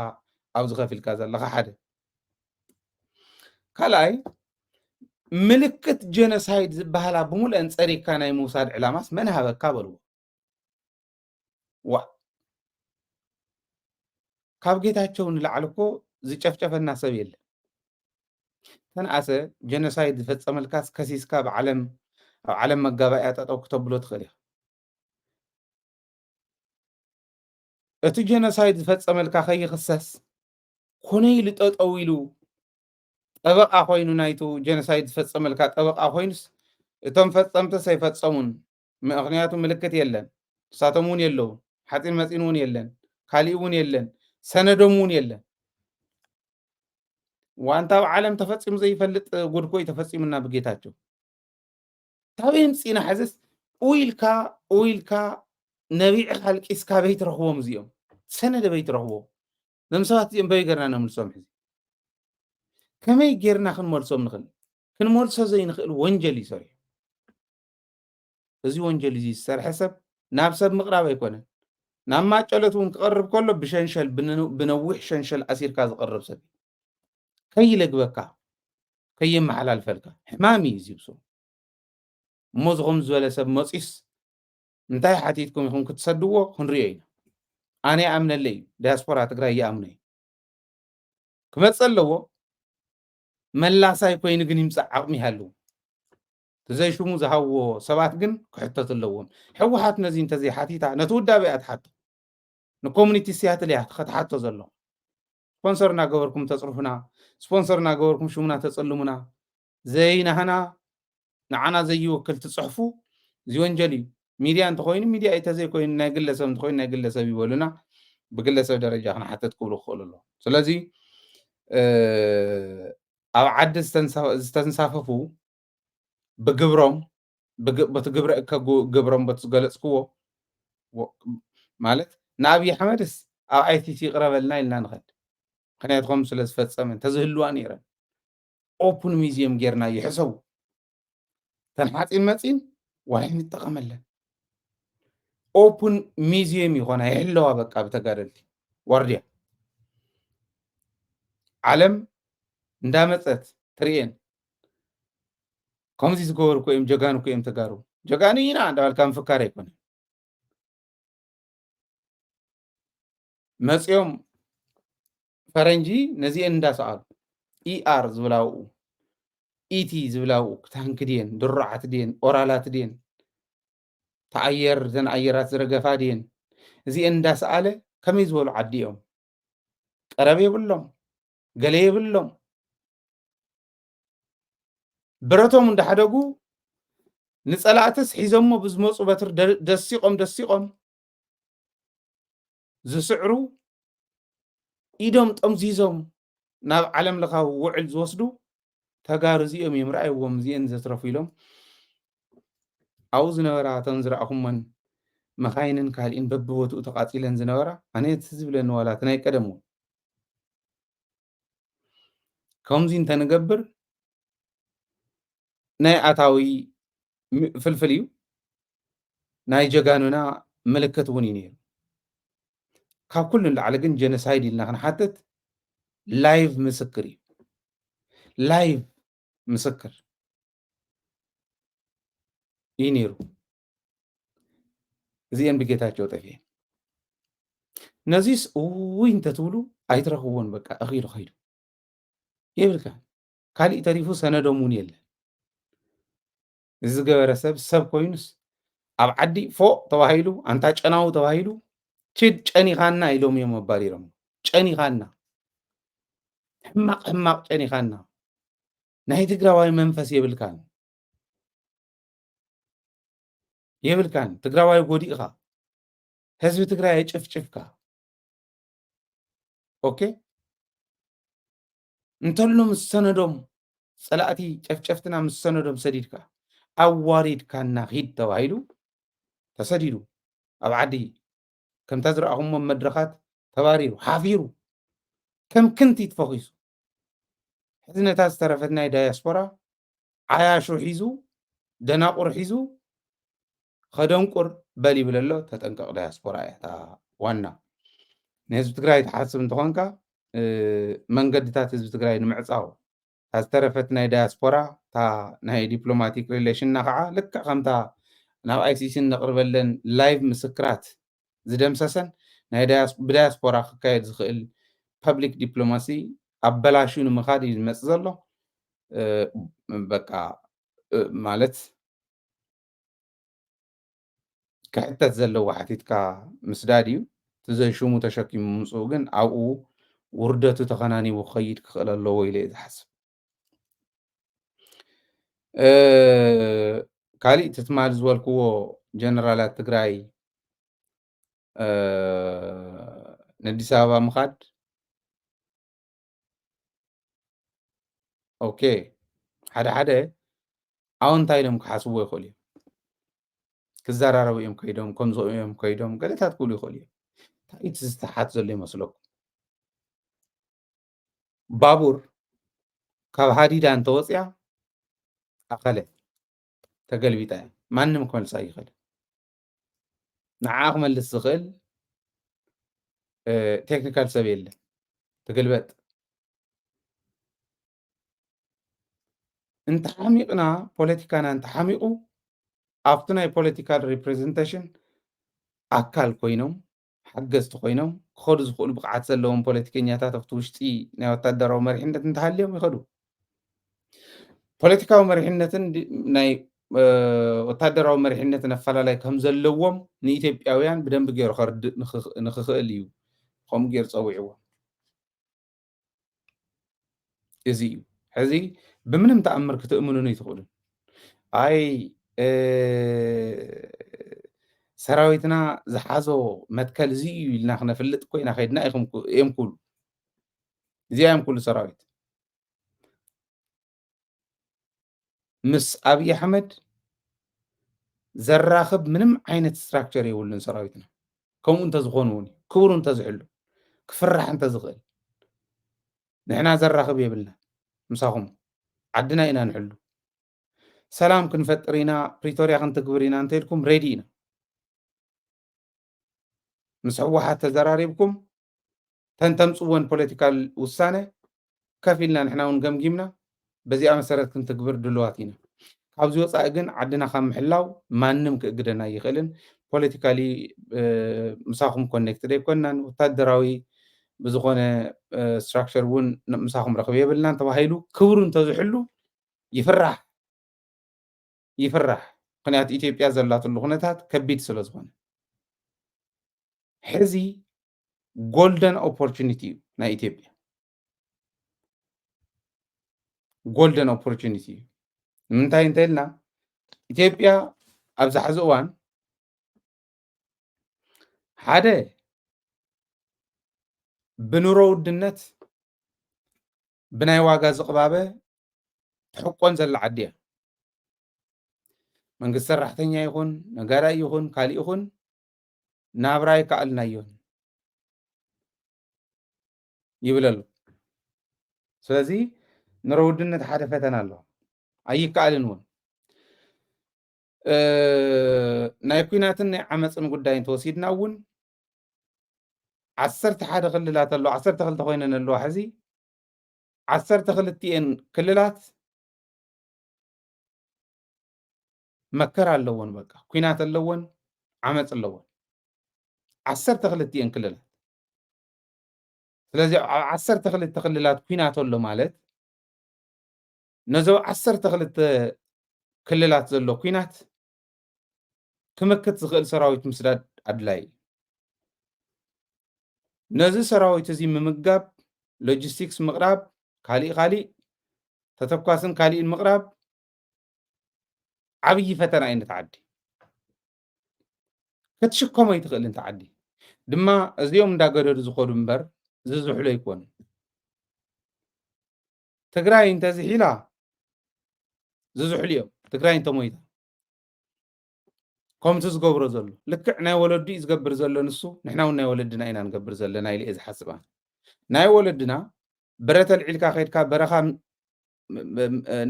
ኣብዚ ከፍ ኢልካ ዘለኻ ሓደ ካልኣይ ምልክት ጀኖሳይድ ዝበሃላ ብሙልአን ፀሪግካ ናይ ምውሳድ ዕላማስ መን ሃበካ በልዎ ዋ ካብ ጌታቸው ንላዕሊ እኮ ዝጨፍጨፈና ሰብ የለን ተንኣሰ ጀኖሳይድ ዝፈፀመልካስ ከሲስካ ኣብ ዓለም መጋባእያ ጠጠው ክተብሎ ትኽእል ኢኻ እቲ ጀኖሳይድ ዝፈፀመልካ ከይኽሰስ ኮነይ ኢሉ ጠጠው ኢሉ ጠበቃ ኮይኑ ናይቱ ጀኖሳይድ ዝፈፀመልካ ጠበቃ ኮይኑስ እቶም ፈፀምተስ ኣይፈፀሙን ምክንያቱ ምልክት የለን ንሳቶም እውን የለውን ሓፂን መፂን እውን የለን ካሊእ እውን የለን ሰነዶም እውን የለን وانت عالم تفصيم زي فلت غدكوي تفصيمنا بجيتاچو تابين صينا حزس اويلكا نبيع خلق اسكا بيت رخوم مزيوم سنه بيت رخوم لمسات يم بيغرنا نملسوم حزي كمي غيرنا خنملسوم نخل كنملسو زي نخل وانجل يسري ازي وانجل زي سر حسب نابسب مقراب يكون نما ጨለቱን قرب كله بشنشل بنوح شنشل اسير كاز قرب سب كي لغبكا كي محلال فلكا حمامي يزيبسو موزغم زولا سب مصيس انتي حاتيتكم يكون كتصدوا خنريين انا امن لي دياسبورا تግራይ يامني كمصلو ملاساي كوين ግን ይምጻዓቅሚ ሃሉ تزي شو مزهو سبات ግን كحتت اللوم حوحات نزين تزي حاتيتا نتودا بيات حتى نكوميونيتي سياتل يا خت زلو سبونسرنا غوركم تصرفنا سبونسرنا غوركم شومنا تصلمنا زينا هنا نعنا زي وكل تصحفو زي وانجلي ميديا انت خوين ميديا ايتا زي كوين ناغلسب انت خوين ناغلسب يبولنا بغلسب درجه احنا حتى تقولوا خولو سلازي ኣብ ዓዲ ዝተንሳፈፉ ብግብሮም በትግብረ ግብሮም በትገለጽክዎ ማለት ንኣብይ ኣሕመድስ ኣብ ኣይቲቲ ይቅረበልና ኢልና ንኸድ ምክንያቱም ስለ ዝፈፀመ እንተዝህልዋ ነይረን ኦፕን ሚዚየም ጌርና ይሕሰቡ ተንሓፂን መፂን ዋይ ንጠቐመለን ኦፕን ሚዚየም ይኾና ይሕለዋ በቃ ብተጋደልቲ ዋርድያ ዓለም እንዳመፀት ትርኤን ከምዚ ዝገበሩ ኮይም ጀጋኑ ኮይም ተጋሩ ጀጋኑ ኢና እንዳባልካ ምፍካር ኣይኮነን መፅኦም ፈረንጂ ነዚአን እንዳሰኣሉ ኢአር ዝብላው ኢቲ ዝብላው ታንክ ድየን ድሩዓት ድየን ኦራላት ድየን ተኣየር ዘን ኣየራት ዝረገፋ ድየን እዚአን እንዳሰኣለ ከመይ ዝበሉ ዓዲ እዮም ቀረብ የብሎም ገለ የብሎም ብረቶም እንዳሓደጉ ንጸላእትስ ሒዞሞ ብዝመፁ በትር ደሲቆም ዝስዕሩ ኢዶም ጠምዚዞም ናብ ዓለም ለኻዊ ውዕል ዝወስዱ ተጋሩ እዚኦም እዮም ረኣይዎም እዚአን ዘትረፉ ኢሎም ኣብኡ ዝነበራ እተን ዝረኣኹመን መኻይንን ካልእን በብቦትኡ ተቃፂለን ዝነበራ ኣነ ዝብለኒ ዋላ እቲ ናይ ቀደም ከምዚ እንተንገብር ናይ ኣታዊ ፍልፍል እዩ ናይ ጀጋኑና ምልክት እውን እዩ ነይሩ ካብ ኩሉ ንላዕሊ ግን ጀኖሳይድ ኢልና ክንሓትት ላይቭ ምስክር እዩ ላይቭ ምስክር እዩ ነይሩ እዚአን ብጌታቸው ጠፍየን ነዚስ ውይ እንተትብሉ ኣይትረኽብዎን በቃ እኺሉ ኸይዱ የብልካ ካልእ ተሪፉ ሰነዶም እውን የለን እዚ ዝገበረ ሰብ ኮይኑስ ኣብ ዓዲ ፎቅ ተባሂሉ ኣንታ ጨናው ተባሂሉ ችድ ጨኒኻና ኢሎም እዮም ኣባሪሮም ጨኒኻና ሕማቅ ጨኒኻና ናይ ትግራዋይ መንፈስ የብልካን ትግራዋይ ጎዲእኻ ህዝቢ ትግራይ የጭፍጭፍካ ኦኬ እንተሎ ምስ ሰነዶም ፀላእቲ ጨፍጨፍትና ምስ ሰነዶም ሰዲድካ ኣዋሪድካና ኺድ ተባሂሉ ተሰዲዱ ኣብ ዓዲ ከምታ ዝረኣኹሞም መድረኻት ተባሪሩ ሓፊሩ ከም ክንቲ ተፈኺሱ ሕዚ ነታ ዝተረፈት ናይ ዳያስፖራ ዓያሹ ሒዙ ደናቁር ሒዙ ከደንቁር በል ይብል ኣሎ ተጠንቀቕ ዳያስፖራ እያ እታ ዋና ንህዝቢ ትግራይ ትሓስብ እንትኾንካ መንገድታት ህዝቢ ትግራይ ንምዕፃው ዝተረፈት ናይ ዳያስፖራ እታ ናይ ዲፕሎማቲክ ሪሌሽንና ከዓ ልክዕ ከምታ ናብ ኣይሲሲ ነቕርበለን ላይቭ ምስክራት ዝደምሰሰን ብዳያስፖራ ክካየድ ዝኽእል ፐብሊክ ዲፕሎማሲ ኣበላሽዩ ንምኻድ እዩ ዝመፅእ ዘሎ በቃ ማለት ክሕተት ዘለዎ ሓቲትካ ምስዳድ እዩ ትዘይሽሙ ተሸኪሙ ምምፅኡ ግን ኣብኡ ውርደቱ ተኸናኒቡ ክኸይድ ክኽእል ኣለዎ ኢለ እየ ዝሓስብ ካልእ ትትማል ዝበልክዎ ጀነራላት ትግራይ ንኣዲስ ኣበባ ምኻድ ኦኬ ሓደ ሓደ ኣወንታይ ኢሎም ክሓስብዎ ይኽእሉ እዮም ክዘራረቡ እዮም ከይዶም ከምዚኦም እዮም ከይዶም ገለታት ክብሉ ይኽእሉ እዮም እንታይ እቲ ዝተሓት ዘሎ ይመስለኩም ባቡር ካብ ሃዲዳ እንተወፅያ ኣኸለ ተገልቢጣ እያ ማንም ክመልሳ ይኽእል ንዓኣ ክመልስ ዝኽእል ቴክኒካል ሰብ የለን ትግልበጥ እንተሓሚቕና ፖለቲካና እንተሓሚቑ ኣብቲ ናይ ፖለቲካል ሪፕሬዘንቴሽን ኣካል ኮይኖም ሓገዝቲ ኮይኖም ክኸዱ ዝኽእሉ ብቕዓት ዘለዎም ፖለቲከኛታት ኣብቲ ውሽጢ ናይ ወታደራዊ መሪሕነት እንተሃልዮም ይኸዱ ፖለቲካዊ መሪሕነትን ናይ ወታደራዊ መሪሕነትን ኣፈላላይ ከም ዘለዎም ንኢትዮጵያውያን ብደንቢ ገይሩ ከርድእ ንክኽእል እዩ ከምኡ ገይሩ ፀዊዕዎ እዚ እዩ ሕዚ ብምንም ተኣምር ክትእምኑን ይትኽእሉን ኣይ ሰራዊትና ዝሓዞ መትከል እዚ እዩ ኢልና ክነፍልጥ ኮይና ከይድና እዮም ክብሉ እዚኣ እዮም ኩሉ ሰራዊት ምስ ኣብይ ኣሕመድ ዘራኽብ ምንም ዓይነት ስትራክቸር የብሉን ሰራዊትና ከምኡ እንተዝኾኑ እውን ክብሩ እንተዝሕሉ ክፍራሕ እንተዝኽእል ንሕና ዘራኽብ የብልና ምሳኹም ዓድና ኢና ንሕሉ ሰላም ክንፈጥር ኢና ፕሪቶርያ ክንትግብር ኢና እንተኢልኩም ሬዲ ኢና ምስ ህወሓት ተዘራሪብኩም ተንተምፅዎን ፖለቲካል ውሳነ ከፍ ኢልና ንሕና እውን ገምጊምና በዚኣ መሰረት ክንትግብር ድልዋት ኢና ካብዚ ወፃኢ ግን ዓድና ካብ ምሕላው ማንም ክእግደና ይኽእልን ፖለቲካሊ ምሳኹም ኮኔክትድ ኣይኮናን ወታደራዊ ብዝኾነ ስትራክቸር እውን ምሳኹም ረኽብ የብልናን ተባሂሉ ክብሩ እንተዝሕሉ ይፍራሕ ምክንያቱ ኢትዮጵያ ዘላትሉ ኩነታት ከቢድ ስለ ዝኾነ ሕዚ ጎልደን ኦፖርቹኒቲ እዩ ናይ ኢትዮጵያ ጎልደን ኦፖርቹኒቲ እዩ ንምንታይ እንተኢልና ኢትዮጵያ ኣብዚ ሕዚ እዋን ሓደ ብኑሮ ውድነት ብናይ ዋጋ ዝቕባበ ትሕቆን ዘላ ዓዲ እያ መንግስቲ ሰራሕተኛ ይኹን ነጋዳይ ይኹን ካሊእ ይኹን ናብራ ይከኣልና እዮን ይብል ኣሎ ስለዚ ኑሮ ውድነት ሓደ ፈተና ኣሎ ኣይከኣልን እውን ናይ ኩናትን ናይ ዓመፅን ጉዳይ እንተወሲድና እውን 11 ክልላት ኣለዋ 12 ኮይነን ኣለዋ ሕዚ 12 ክልላት መከራ ኣለዎን በቃ ኩናት ኣለዎን ዓመፅ ኣለዎን 12 ክልላት ስለዚ 12 ክልላት ኩናት ኣሎ ማለት ነዞ 12 ክልላት ዘሎ ኩናት ክምክት ዝኽእል ሰራዊት ምስዳድ ኣድላይ ነዚ ሰራዊት እዚ ምምጋብ ሎጂስቲክስ ምቕራብ ካሊእ ተተኳስን ካሊእን ምቕራብ ዓብይ ፈተና እዩ ነቲ ዓዲ ክትሽከሞ ይትኽእል እንተ ዓዲ ድማ እዚኦም እንዳገደዱ ዝኸዱ እምበር ዝዝሕሉ ኣይኮኑ ትግራይ እንተዝሒላ ዝዝሕሉ እዮም ትግራይ እንተሞይታ ከምቲ ዝገብሮ ዘሎ ልክዕ ናይ ወለዱ እዩ ዝገብር ዘሎ ንሱ ንሕና እውን ናይ ወለድና ኢና ንገብር ዘለና ኢለ እየ ዝሓስባ ናይ ወለድና ብረት ኣልዒልካ ከይድካ በረኻ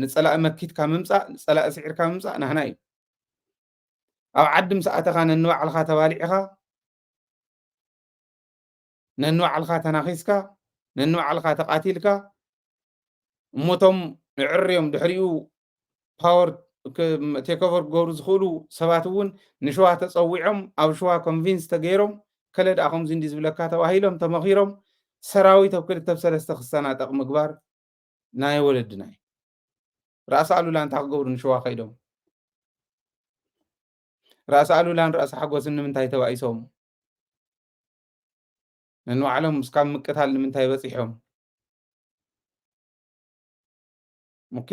ንፀላእ መኪትካ ምምፃእ ፀላእ ስዒርካ ምምፃእ ናህና እዩ ኣብ ዓዲ ምስኣተኻ ነንባዕልካ ተባሊዕኻ ነንባዕልካ ተናኺስካ ነንባዕልካ ተቃቲልካ እሞቶም ንዕርዮም ድሕሪኡ ፓወር ቴክኦቨር ክገብሩ ዝኽእሉ ሰባት እውን ንሸዋ ተፀዊዖም ኣብ ሸዋ ኮንቪንስ ተገይሮም ከለ ደኣ ከምዚ እንዲ ዝብለካ ተባሂሎም ተመኺሮም ሰራዊት ኣብ 2-3 ክሰናጠቕ ምግባር ናይ ወለድና እዩ ራእሲ ኣሉላ እንታይ ክገብሩ ንሸዋ ከይዶም ራእሲ ኣሉላን ራእሲ ሓጎስን ንምንታይ ተባኢሶም ነንባዕሎም እስካብ ምቅታል ንምንታይ በፂሖም ኦኬ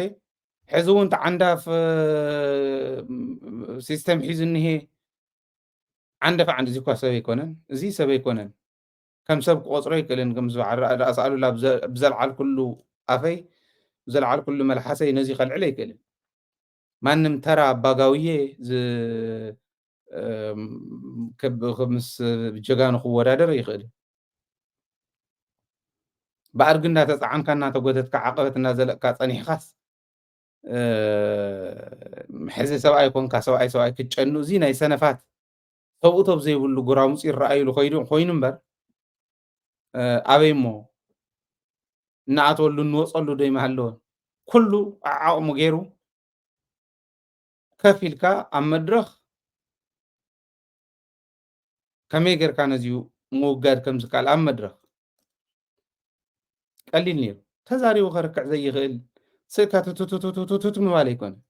ሕዚ እውን ተዓንዳፍ ሲስተም ሒዙ እኒሄ ዓንደፍ ዓንዲ እዚ እኳ ሰብ ኣይኮነን እዚ ሰብ ኣይኮነን ከም ሰብ ክቆፅሮ ይክእልን ከም ራእሲ ኣሉላ ብዘለዓል ኩሉ ኣፈይ زلعل كل ملحسي نزي خلع لي كلم ما نم ترى باقاوية كب خمس جگان خو ورادر يخل بأرجنا تطعن كنا تقولت كعقبة نازل كاصني خاص حزي سواء يكون كسواء سواء كتشنو زينا يسنفات توقطب زي بلو قرامس الرأي لخيرون خوين بر أبي مو نعتولو نوصلو دي محلون كله عاقم غيره كفيل كا أم مدرخ كميجر كان زيو موجاد كم زكال أم مدرخ قليل نير تزاري وخركع زي غيل سكا توتوتوتوتوتوت مبالي يكون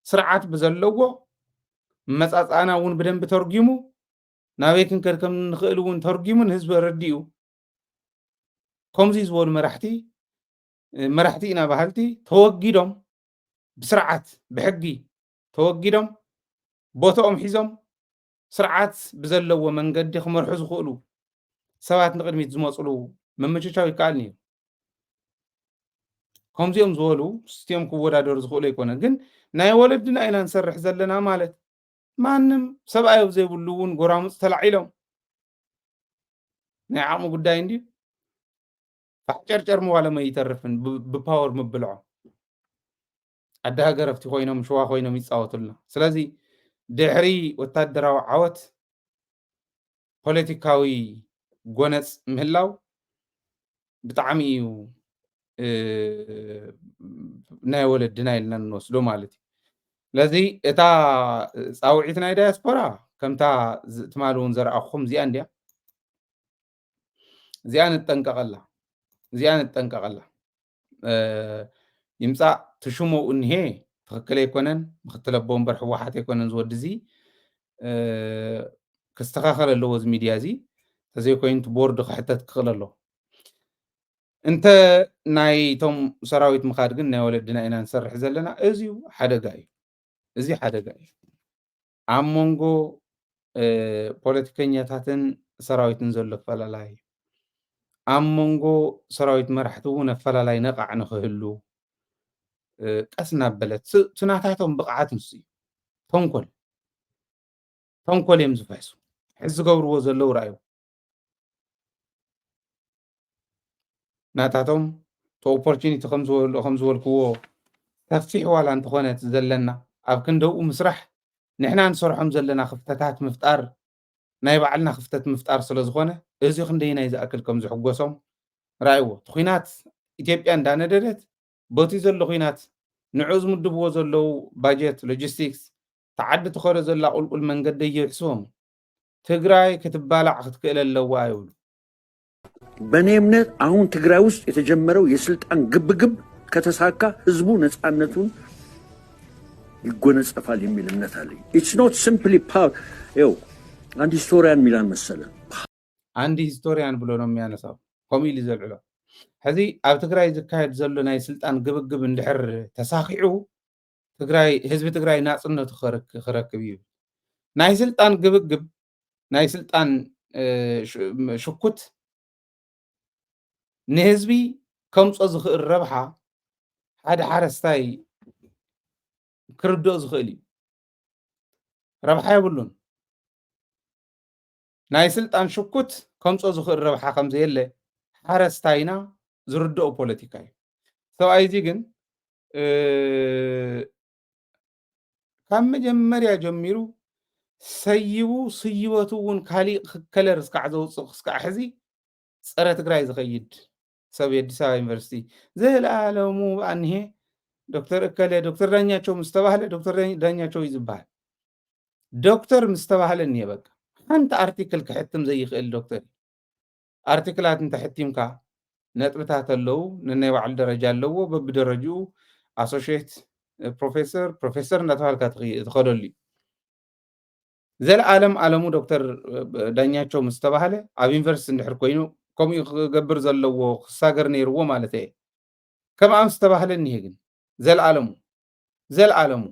سرعات بزلوه مصاصانا ون بدن بترجمو ناويكن كركم نخيل ون ترجمون حزب رديو كومزي زول مرحتي إنا بحالتي توقيدهم بسرعات بحقي توقيدهم بوتهم حيزهم سرعات بزلوا من قد يخمر حزو خلو سوات نقدمي زموصلو ممچچاو يقالني كومزيوم زولو ستيم كوودادور زخولو يكون ግን ናይ ወለድና ኢና ንሰርሕ ዘለና ማለት ማንም ሰብኣይ ዘይብሉ እውን ጎራሙፅ ተላዒሎም ናይ ዓቕሚ ጉዳይ እንዲ ፋጨርጨር ምዋለመ ይተርፍን ብፓወር ምብልዖ ኣዳሃገረፍቲ ኮይኖም ሸዋ ኮይኖም ይፃወቱልና ስለዚ ድሕሪ ወታደራዊ ዓወት ፖለቲካዊ ጎነፅ ምህላው ብጣዕሚ እዩ ናይ ወለድና ኢልና ንወስዶ ማለት እዩ ለዚ እታ ፃውዒት ናይ ዳያስፖራ ከምታ ትማል እውን ዘረኣኹም እዚኣ እንድያ እዚኣ ንጠንቀቐላ ይምፃእ ትሽሙኡ እኒሄ ትክክል ኣይኮነን ምክትል ኣቦ እምበር ሕወሓት ኣይኮነን ዝወዲ እዚ ክስተኻኸል ኣለዎ እዚ ሚድያ እዚ ተዘይኮይኑ እቲ ቦርድ ክሕተት ክኽእል ኣለዎ እንተ ናይቶም ሰራዊት ምኻድ ግን ናይ ወለድና ኢና ንሰርሕ ዘለና እዚዩ ሓደጋ እዩ እዚ ሓደጋ እዩ ኣብ መንጎ ፖለቲከኛታትን ሰራዊትን ዘሎ ኣፈላላይ ኣብ መንጎ ሰራዊት መራሕቲ እውን ኣፈላላይ ነቓዕ ንክህሉ ቀስ እናበለት ትናታቶም ብቕዓት ንሱ እዩ ተንኮል እዮም ዝፈሕሱ ሕዚ ዝገብርዎ ዘለው ረኣዩ ናታቶም ኦፖርቹኒቲ ከም ዝበልክዎ ተፊሕ ዋላ እንተኾነት ዘለና ኣብ ክንደኡ ምስራሕ ንሕና ንሰርሖም ዘለና ክፍተታት ምፍጣር ናይ ባዕልና ክፍተት ምፍጣር ስለ ዝኾነ እዚ ክንደይናይ ዝኣክል ከም ዝሕጎሶም ረኣይዎ እቲ ኩናት ኢትዮጵያ እንዳነደደት በቲ ዘሎ ኩናት ንዑ ዝምድብዎ ዘለው ባጀት ሎጂስቲክስ ተዓዲ ትኸደ ዘላ ቁልቁል መንገዲ ይሕስቦም ትግራይ ክትባላዕ ክትክእል ኣለዋ ይብሉ በእኔ እምነት አሁን ትግራይ ውስጥ የተጀመረው የስልጣን ግብግብ ከተሳካ ህዝቡ ነፃነቱን ይጎነጸፋል የሚል እምነት አለኝ። ኢትስ ኖት ሲምፕሊ ፓወር ይው አንድ ሂስቶሪያን ሚላን መሰለ አንድ ሂስቶሪያን ብሎ ነው የሚያነሳው ኮሚል ይዘልዕሎ ሕዚ ኣብ ትግራይ ዝካየድ ዘሎ ናይ ስልጣን ግብግብ እንድሕር ተሳኺዑ ትግራይ ህዝቢ ትግራይ ናጽነቱ ክረክብ እዩ ናይ ስልጣን ግብግብ ናይ ስልጣን ሽኩት ንህዝቢ ከምፆ ዝኽእል ረብሓ ሓደ ሓረስታይ ክርድኦ ዝኽእል እዩ ረብሓ የብሉን ናይ ስልጣን ሽኩት ከምፆ ዝኽእል ረብሓ ከምዘየለ ሓረስታይና ዝርድኦ ፖለቲካ እዩ ሰብኣይ እዚ ግን ካብ መጀመርያ ጀሚሩ ሰይቡ ስይበቱ እውን ካሊእ ከለር እስካዕ ዘውፅእ ክስካዕ ሕዚ ፀረ ትግራይ ዝኸይድ ሰብ የአዲስ አበባ ዩኒቨርሲቲ ዘለዓለሙ ኣንሄ ዶክተር እከለ ዶክተር ዳኛቸው ምስተባህለ ዶክተር ዳኛቸው ይዝባሃል ዶክተር ምስተባህለ እኒሄ በቃ ሓንቲ ኣርቲክል ክሕትም ዘይኽእል ዶክተር ኣርቲክላት እንተሕቲምካ ነጥብታት ኣለው ነናይ ባዕሉ ደረጃ ኣለዎ በብደረጅኡ ኣሶሽየት ፕሮፌሰር እናተባሃልካ ትኸደሉ እዩ ዘለዓለም ኣለሙ ዶክተር ዳኛቸው ምስተባህለ ኣብ ዩኒቨርሲቲ እንድሕር ኮይኑ ከምኡ ክገብር ዘለዎ ክሳገር ነይርዎ ማለት እየ ከምኣ ምስተባህለ እኒሄ ግን ዘለዓለሙ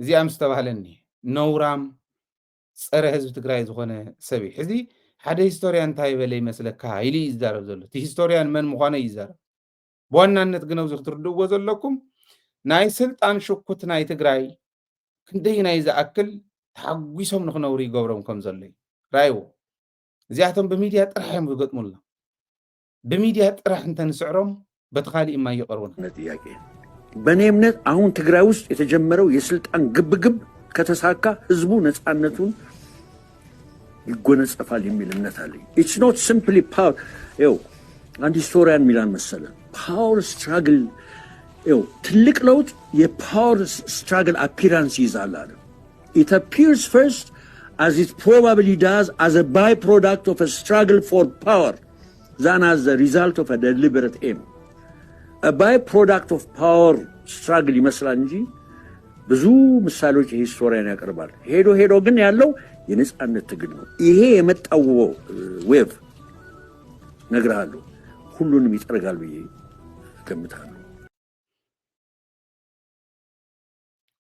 እዚኣ ምስተባህለ እኒሄ ነውራም ፀረ ህዝቢ ትግራይ ዝኾነ ሰብ እዩ ሕዚ ሓደ ሂስቶርያን እንታይ በለ ይመስለካ ኢሉ ይዛረብ ዘሎ እቲ ሂስቶርያን መን ምዃነ ይዛረብ بوانነት ግን ኣብዚ ክትርድእዎ ዘለኩም ናይ ስልጣን ሽኩት ናይ ትግራይ ክንደይ ናይ ዝኣክል ተሓጒሶም ንክነብሩ ይገብሮም ከም ዘሎ እዩ ራይዎ እዚኣቶም ብሚድያ ጥራሕ እዮም ዝገጥሙልና በሚዲያ ጥራሕ እንተንስዕሮም በተኻሊእ ማ እየቀርቡና ጥያቄ በእኔ እምነት አሁን ትግራይ ውስጥ የተጀመረው የስልጣን ግብግብ ከተሳካ ህዝቡ ነፃነቱን ይጎነጸፋል የሚል እምነት አለኝ። ኢትስ ኖት ሲምፕሊ ፓወር ይኸው አንድ ሂስቶሪያን ሚላን መሰለ ፓወር ስትራግል ይኸው ትልቅ ለውጥ የፓወር ስትራግል አፒራንስ ይዛል አለ። ኢት አፒርስ ፈርስት as it probably does as a byproduct of a struggle for power than as the result of a deliberate aim. A byproduct of power struggle ይመስላል እንጂ ብዙ ምሳሌዎች ሂስቶሪያን ያቀርባል። ሄዶ ግን ያለው የነጻነት ትግል ነው። ይሄ የመጣው ዌቭ ነግራለሁ ሁሉንም ይጠርጋል ብዬ ገምታለሁ።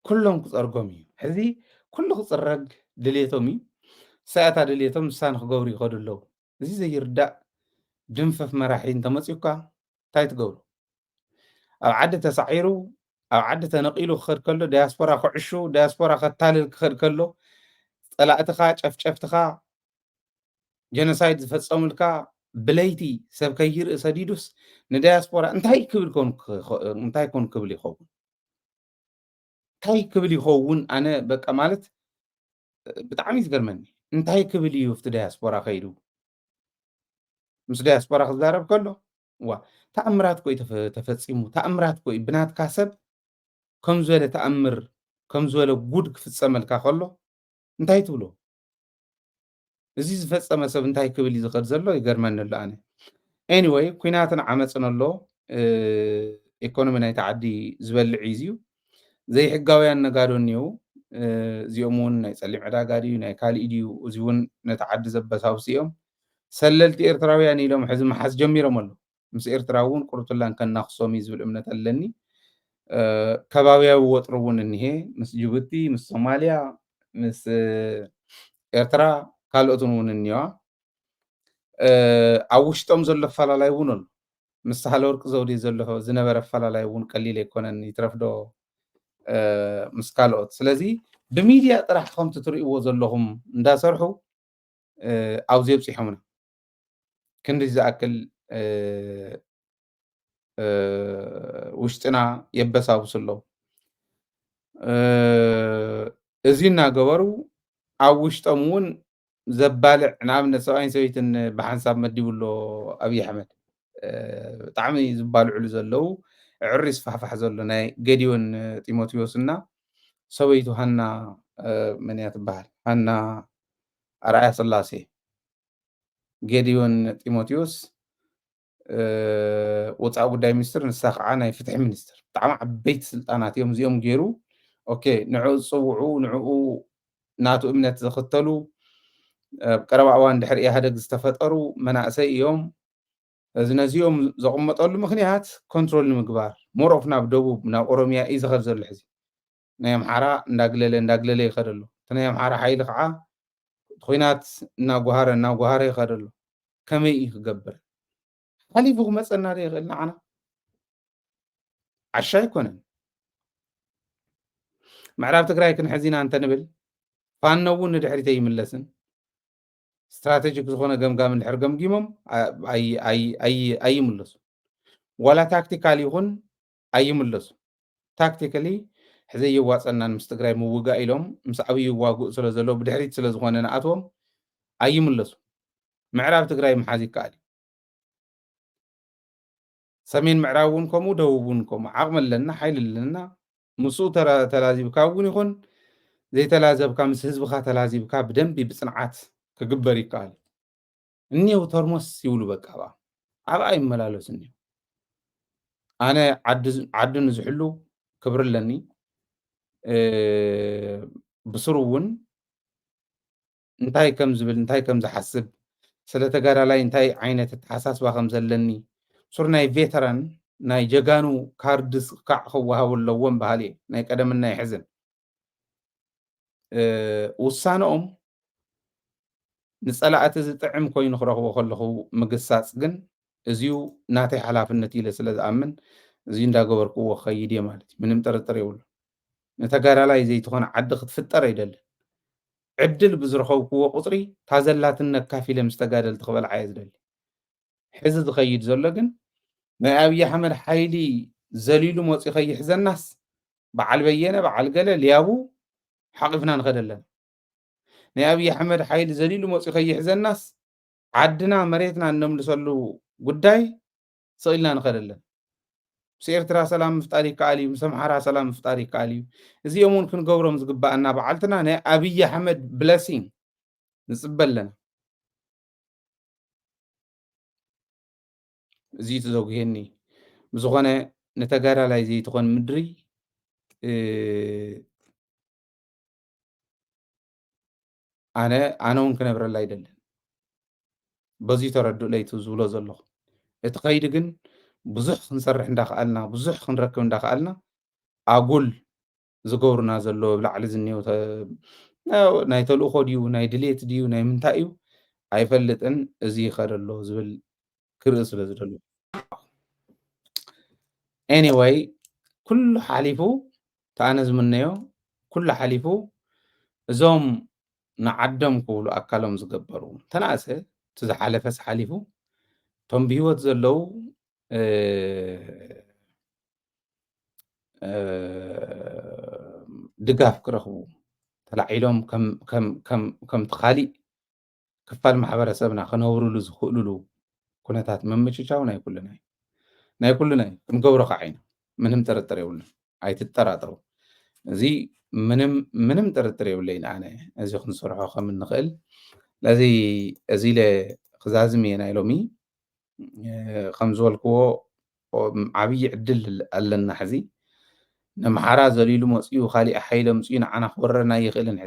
ኩሎም ክጸርጎም እዩ ሕዚ ኩሉ ክጽረግ ድሌቶም እዩ ሰዓታ ድሌቶም ንሳን ክገብሩ ይኸዱ ኣለዉ እዚ ዘይርዳእ ድንፈፍ መራሒ እንተመፂኡካ እንታይ ትገብሩ ኣብ ዓዲ ተሳዒሩ ኣብ ዓዲ ተነቂሉ ክኸድ ከሎ ዳያስፖራ ክዕሹ ዳያስፖራ ከታልል ክኸድ ከሎ ፀላእትኻ ጨፍጨፍትኻ ጀኖሳይድ ዝፈፀሙልካ ብለይቲ ሰብ ከይርኢ ሰዲዱስ ንዳያስፖራ እንታይ ኮን ክብል ይኸውን እንታይ ክብል ይኸውን ኣነ በቃ ማለት ብጣዕሚ ዝገርመኒ እንታይ ክብል እዩ ፍቲ ዳያስፖራ ከይዱ ምስ ዳያስፖራ ክዛረብ ከሎ ዋ ተኣምራት ኮይ ተፈፂሙ ተኣምራት ኮይ ብናትካ ሰብ ከም ዝበለ ተኣምር ከም ዝበለ ጉድ ክፍፀመልካ ከሎ እንታይ ትብሎ እዚ ዝፈፀመ ሰብ እንታይ ክብል እዩ ዝኸድ ዘሎ ይገርመኒ ኣሎ ኣነ ኤኒዌይ ኩናትን ዓመፅን ኣሎ ኢኮኖሚ ናይቲ ዓዲ ዝበልዕ እዩ ዘይሕጋውያን ነጋዶ እኒአው እዚኦም እውን ናይ ፀሊም ዕዳጋ ድዩ ናይ ካልእ ድዩ እዚ እውን ነቲ ዓዲ ዘበሳብሱ እዮም ሰለልቲ ኤርትራውያን ኢሎም ሕዚ መሓዝ ጀሚሮም ኣሎ ምስ ኤርትራ እውን ቁርጡላን ከናኽሶም እዩ ዝብል እምነት ኣለኒ ከባቢያዊ ወጥሪ እውን እኒሄ ምስ ጅቡቲ ምስ ሶማልያ ምስ ኤርትራ ካልኦትን እውን እኒዋ ኣብ ውሽጦም ዘሎ ኣፈላላይ እውን ኣሎ ምስ ሳህለወርቂ ዘውዴ ዘሎ ዝነበረ ኣፈላላይ እውን ቀሊል ኣይኮነን ይትረፍዶ ምስ ካልኦት ስለዚ ብሚድያ ጥራሕ ከምቲ ትርእይዎ ዘለኹም እንዳሰርሑ ኣብዚ የብፂሖምና ክንዲ ዝኣክል ውሽጥና የበሳብሱ ኣለዉ እዚ እናገበሩ ኣብ ውሽጦም እውን ዘባልዕ ንኣብነት ሰብኣይን ሰበይትን ብሓንሳብ መዲቡሎ ኣብዪ ኣሕመድ ብጣዕሚ ዝባልዕሉ ዘለው ዕሪ ስፋሕፋሕ ዘሎ ናይ ገዲዮን ጢሞቴዎስ እና ሰበይቱ ሃና መን እያ ትበሃል ሃና ኣርኣያ ስላሴ ገዲዮን ጢሞቴዎስ ወፃኢ ጉዳይ ሚኒስትር ንሳ ከዓ ናይ ፍትሒ ሚኒስትር ብጣዕሚ ዓበይቲ ስልጣናት እዮም እዚኦም ገይሩ ኦኬ ንዕኡ ዝፅውዑ ንዕኡ ናቱ እምነት ዝኽተሉ ቀረባ እዋን ድሕሪ ኢህደግ ዝተፈጠሩ መናእሰይ እዮም እዚ ነዚኦም ዘቕመጠሉ ምክንያት ኮንትሮል ንምግባር ሞሮፍ ናብ ደቡብ ናብ ኦሮሚያ እዩ ዝኸድ ዘሎ ሕዚ ናይ ኣምሓራ እንዳግለለ ይኸድ ኣሎ እቲ ናይ ኣምሓራ ሓይሊ ከዓ ኩናት እናጓሃረ ይኸድ ኣሎ ከመይ እዩ ክገብር ሓሊፉ ክመፀና ዶ ይኽእል ንዓና ዓሻ ኣይኮነን ምዕራብ ትግራይ ክንሕዚና እንተንብል ፋኖ እውን ንድሕሪት ኣይምለስን ስትራቴጂክ ዝኾነ ገምጋም እንድሕር ገምጊሞም ኣይምለሱ ዋላ ታክቲካሊ ይኹን ኣይምለሱ ታክቲካሊ ሕዚ የዋፀናን ምስ ትግራይ ምውጋእ ኢሎም ምስ ዓብዪ ይዋግኡ ስለ ዘሎ ብድሕሪት ስለ ዝኾነ ንኣትዎም ኣይምለሱ ምዕራብ ትግራይ ምሓዝ ይከኣል ሰሜን ምዕራብ እውን ከምኡ ደቡብ እውን ከምኡ ዓቕሚ ኣለና ሓይሊ ኣለና ምስኡ ተላዚብካ እውን ይኹን ዘይተላዘብካ ምስ ህዝብካ ተላዚብካ ብደንቢ ብፅንዓት ክግበር ይከኣል እኒው ተርሞስ ይብሉ በቃ ኣብኣ ይመላለሱ እኒው ኣነ ዓዲ ንዝሕሉ ክብሪ ኣለኒ ብስሩ እውን እንታይ ከም ዝብል እንታይ ከም ዝሓስብ ስለ ተጋዳላይ እንታይ ዓይነት ኣተሓሳስባ ከም ዘለኒ ሱር ናይ ቬተራን ናይ ጀጋኑ ካርድስ ካዕ ክወሃብ ኣለዎም ባህሊ ናይ ቀደምን ናይ ሕዝን ውሳነኦም ንፀላእቲ ዝጥዕም ኮይኑ ክረኽቦ ከለኹ ምግሳፅ ግን እዚሁ ናተይ ሓላፍነት ኢለ ስለ ዝኣምን እዚ እንዳገበርክዎ ክኸይድ እየ ማለት እዩ ምንም ጥርጥር የብሉ ንተጋዳላይ ዘይትኾነ ዓዲ ክትፍጠር ኣይደልን ዕድል ብዝረኸብክዎ ቁፅሪ ታዘላትነት ካፍ ኢለ ምስ ተጋደልቲ ክበልዓ እየ ዝደሊ ሕዚ ዝኸይድ ዘሎ ግን ናይ ኣብዪ ኣሕመድ ሓይሊ ዘሊሉ መፂኡ ከይሕዘናስ በዓል በየነ በዓል ገለ ልያቡ ሓቂፍና ንኸድ ኣለና ናይ ኣብዪ ኣሕመድ ሓይሊ ዘሊሉ መፂኡ ከይሕዘናስ ዓድና መሬትና እነምልሰሉ ጉዳይ ስኢልና ንኸድ ኣለና ምስ ኤርትራ ሰላም ምፍጣር ይከኣል እዩ ምስ ኣምሓራ ሰላም ምፍጣር ይከኣል እዩ እዚኦም እውን ክንገብሮም ዝግባአና በዓልትና ናይ ኣብዪ ኣሕመድ ብለሲንግ ንፅበ ኣለና እዚ ትዘጉየኒ ብዝኾነ ንተጋዳላይ ዘይትኾን ምድሪ ኣነ እውን ክነብረላ ኣይደልን በዚ ተረድኡ ለይቲ ዝብሎ ዘለኹ እቲ ከይዲ ግን ብዙሕ ክንሰርሕ እንዳኽኣልና ብዙሕ ክንረክብ እንዳኽኣልና ኣጉል ዝገብሩና ዘሎ ብላዕሊ ዝኒሄው ናይ ተልእኮ ድዩ ናይ ድሌት ድዩ ናይ ምንታይ እዩ ኣይፈልጥን እዚ ይኸደሎ ዝብል ክርኢ ስለ ዝደሉ ኤኒዌይ ኩሉ ሓሊፉ ተኣነ ዝምነዮ ኩሉ ሓሊፉ እዞም ንዓዶም ክብሉ ኣካሎም ዝገበሩ ተናእሰ እቲ ዝሓለፈስ ሓሊፉ እቶም ብሂወት ዘለው ድጋፍ ክረኽቡ ተላዒሎም ከምቲ ካሊእ ክፋል ማሕበረሰብና ክነብሩሉ ዝኽእሉሉ ኩነታት መመችቻው ናይ ኩሉና እዩ ናይ ኩሉና እዩ ክንገብሮ ከዓ ኢና ምንም ጥርጥር የብሉን ኣይትጠራጠሩ እዚ ምንም ጥርጥር የብለይን ኣነ እዚ ክንሰርሖ ከም እንኽእል ለዚ እዚ ለ ክዛዝም እየ ናይ ሎሚ ከም ዝበልክዎ ዓብዪ ዕድል ኣለና ሕዚ ነምሓራ ዘሊሉ መፅኡ ካሊእ ሓይለ መፅኡ ንዓና ክወረና ይኽእልን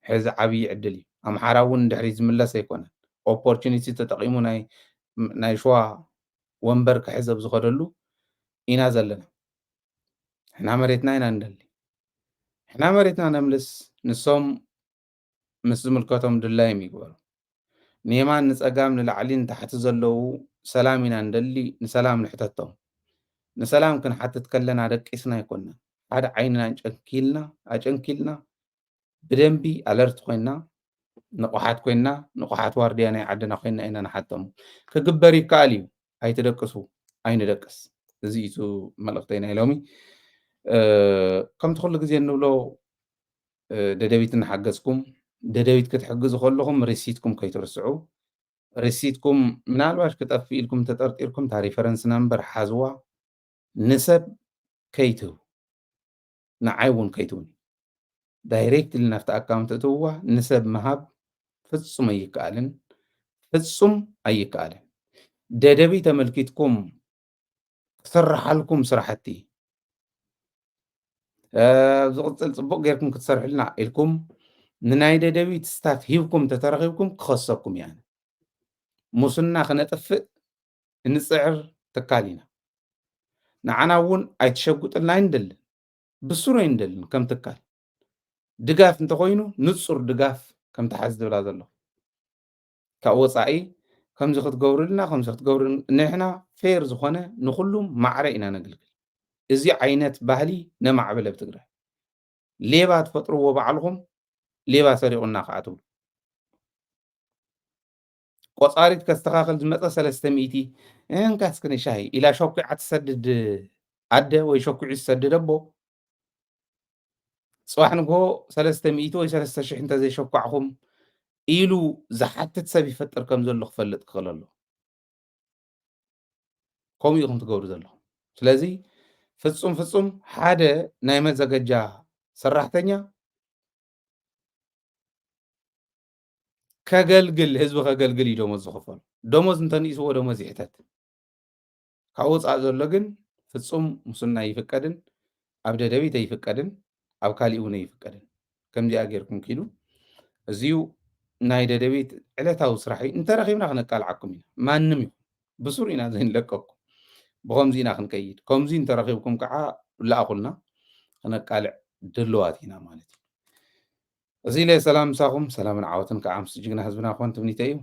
ሕዚ ዓብዪ ዕድል እዩ ኣምሓራ እውን ድሕሪ ዝምለስ ኣይኮነን ኦፖርቹኒቲ ተጠቂሙ ናይ ሸዋ ወንበር ክሕዝ ኣብ ዝኸደሉ ኢና ዘለና ሕና መሬትና ኢና ንደሊ ሕና መሬትና ነምልስ ንሶም ምስ ዝምልከቶም ድላዮም ይግበሩ ንየማን ንፀጋም ንላዕሊ ንታሕቲ ዘለው ሰላም ኢና ንደሊ ንሰላም ንሕተቶም ንሰላም ክንሓትት ከለና ደቂስና ኣይኮነን ሓደ ዓይንና ኣጨንኪልና ብደንቢ ኣለርት ኮይና ንቑሓት ኮይና ንቑሓት ዋርድያ ናይ ዓድና ኮይና ኢና ንሓተሙ ክግበር ይከኣል እዩ ኣይትደቅሱ ኣይንደቅስ እዚ እዩ መልእኽተይ ናይ ሎሚ ከምቲ ኩሉ ግዜ እንብሎ ደደቢት እናሓገዝኩም ደደቢት ክትሕግዙ ከለኹም ሪሲትኩም ከይትርስዑ ሪሲትኩም ምናልባሽ ክጠፍእ ኢልኩም ተጠርጢርኩም እታ ሪፈረንስ ናምበር ሓዝዋ ንሰብ ከይትህቡ ንዓይ እውን ከይትውን ዳይሬክትሊ ናፍቲ ኣካውንት እትውዋ ንሰብ ምሃብ ፍጹም ኣይከኣልን ፍጹም ኣይከኣልን ደደቢ ተመልኪትኩም ክስራሓልኩም ስራሕቲ ዝቕፅል ፅቡቅ ጌርኩም ክትሰርሕልና ኢልኩም ንናይ ደደቢት ስታፍ ሂብኩም ተተረኺብኩም ክኸሰኩም እያ ሙስና ክነጥፍእ እንፅዕር ትካል ኢና ንዓና እውን ኣይትሸጉጥልና ኣይንደልን ብሱር ኣይንደልን ከም ትካል ድጋፍ እንተኮይኑ ንፁር ድጋፍ ከም ተሓዝ ትብላ ዘሎ ካብ ወፃኢ ከምዚ ክትገብሩልና ከምዚ ክትገብሩ ንሕና ፌር ዝኾነ ንኩሉም ማዕረ ኢና ነግልግል እዚ ዓይነት ባህሊ ነማዕበለ ብትግራይ ሌባ ትፈጥርዎ ባዕልኩም ሌባ ሰሪቁና ከዓ ትብሉ ቆፃሪት ከስተኻኽል ዝመፀ 300 እንካስ ክነ ሻሂ ኢላ ሸኩዓ ትሰድድ ኣደ ወይ ሸኩዑ ዝሰድድ ኣቦ ፅባሕ ንግሆ 300 ወይ 3000 እንተዘይሸኳዕኩም ኢሉ ዝሓትት ሰብ ይፈጥር ከም ዘሎ ክፈልጥ ክኽእል ኣሎ ከምኡ ኢኹም ትገብሩ ዘለኹም ስለዚ ፍጹም ሓደ ናይ መዘገጃ ሰራሕተኛ ከገልግል ህዝቢ ከገልግል እዩ ደሞዝ ዝኽፈሉ ደሞዝ እንተንእስዎ ደሞዝ ይሕተት ካብ ወፃእ ዘሎ ግን ፍጹም ሙስና ይፍቀድን ኣብ ደደቢት ኣይፍቀድን ኣብ ካሊእ እውን ኣይፍቀድን ከምዚኣ ጌርኩም ኪዱ እዚዩ ናይ ደደቢት ዕለታዊ ስራሕ እንተረኺብና ክነቃልዓኩም ኢና ማንም ይኹን ብሱር ኢና ዘይንለቀኩም ብከምዚ ኢና ክንከይድ ከምዚ እንተረኺብኩም ከዓ ላኣኹልና ክነቃልዕ ድልዋት ኢና ማለት እዩ እዚ ለይ ሰላም ምሳኹም ሰላምን ዓወትን ከዓ ምስ ጅግና ህዝብና ኮን ትምኒተ እዩ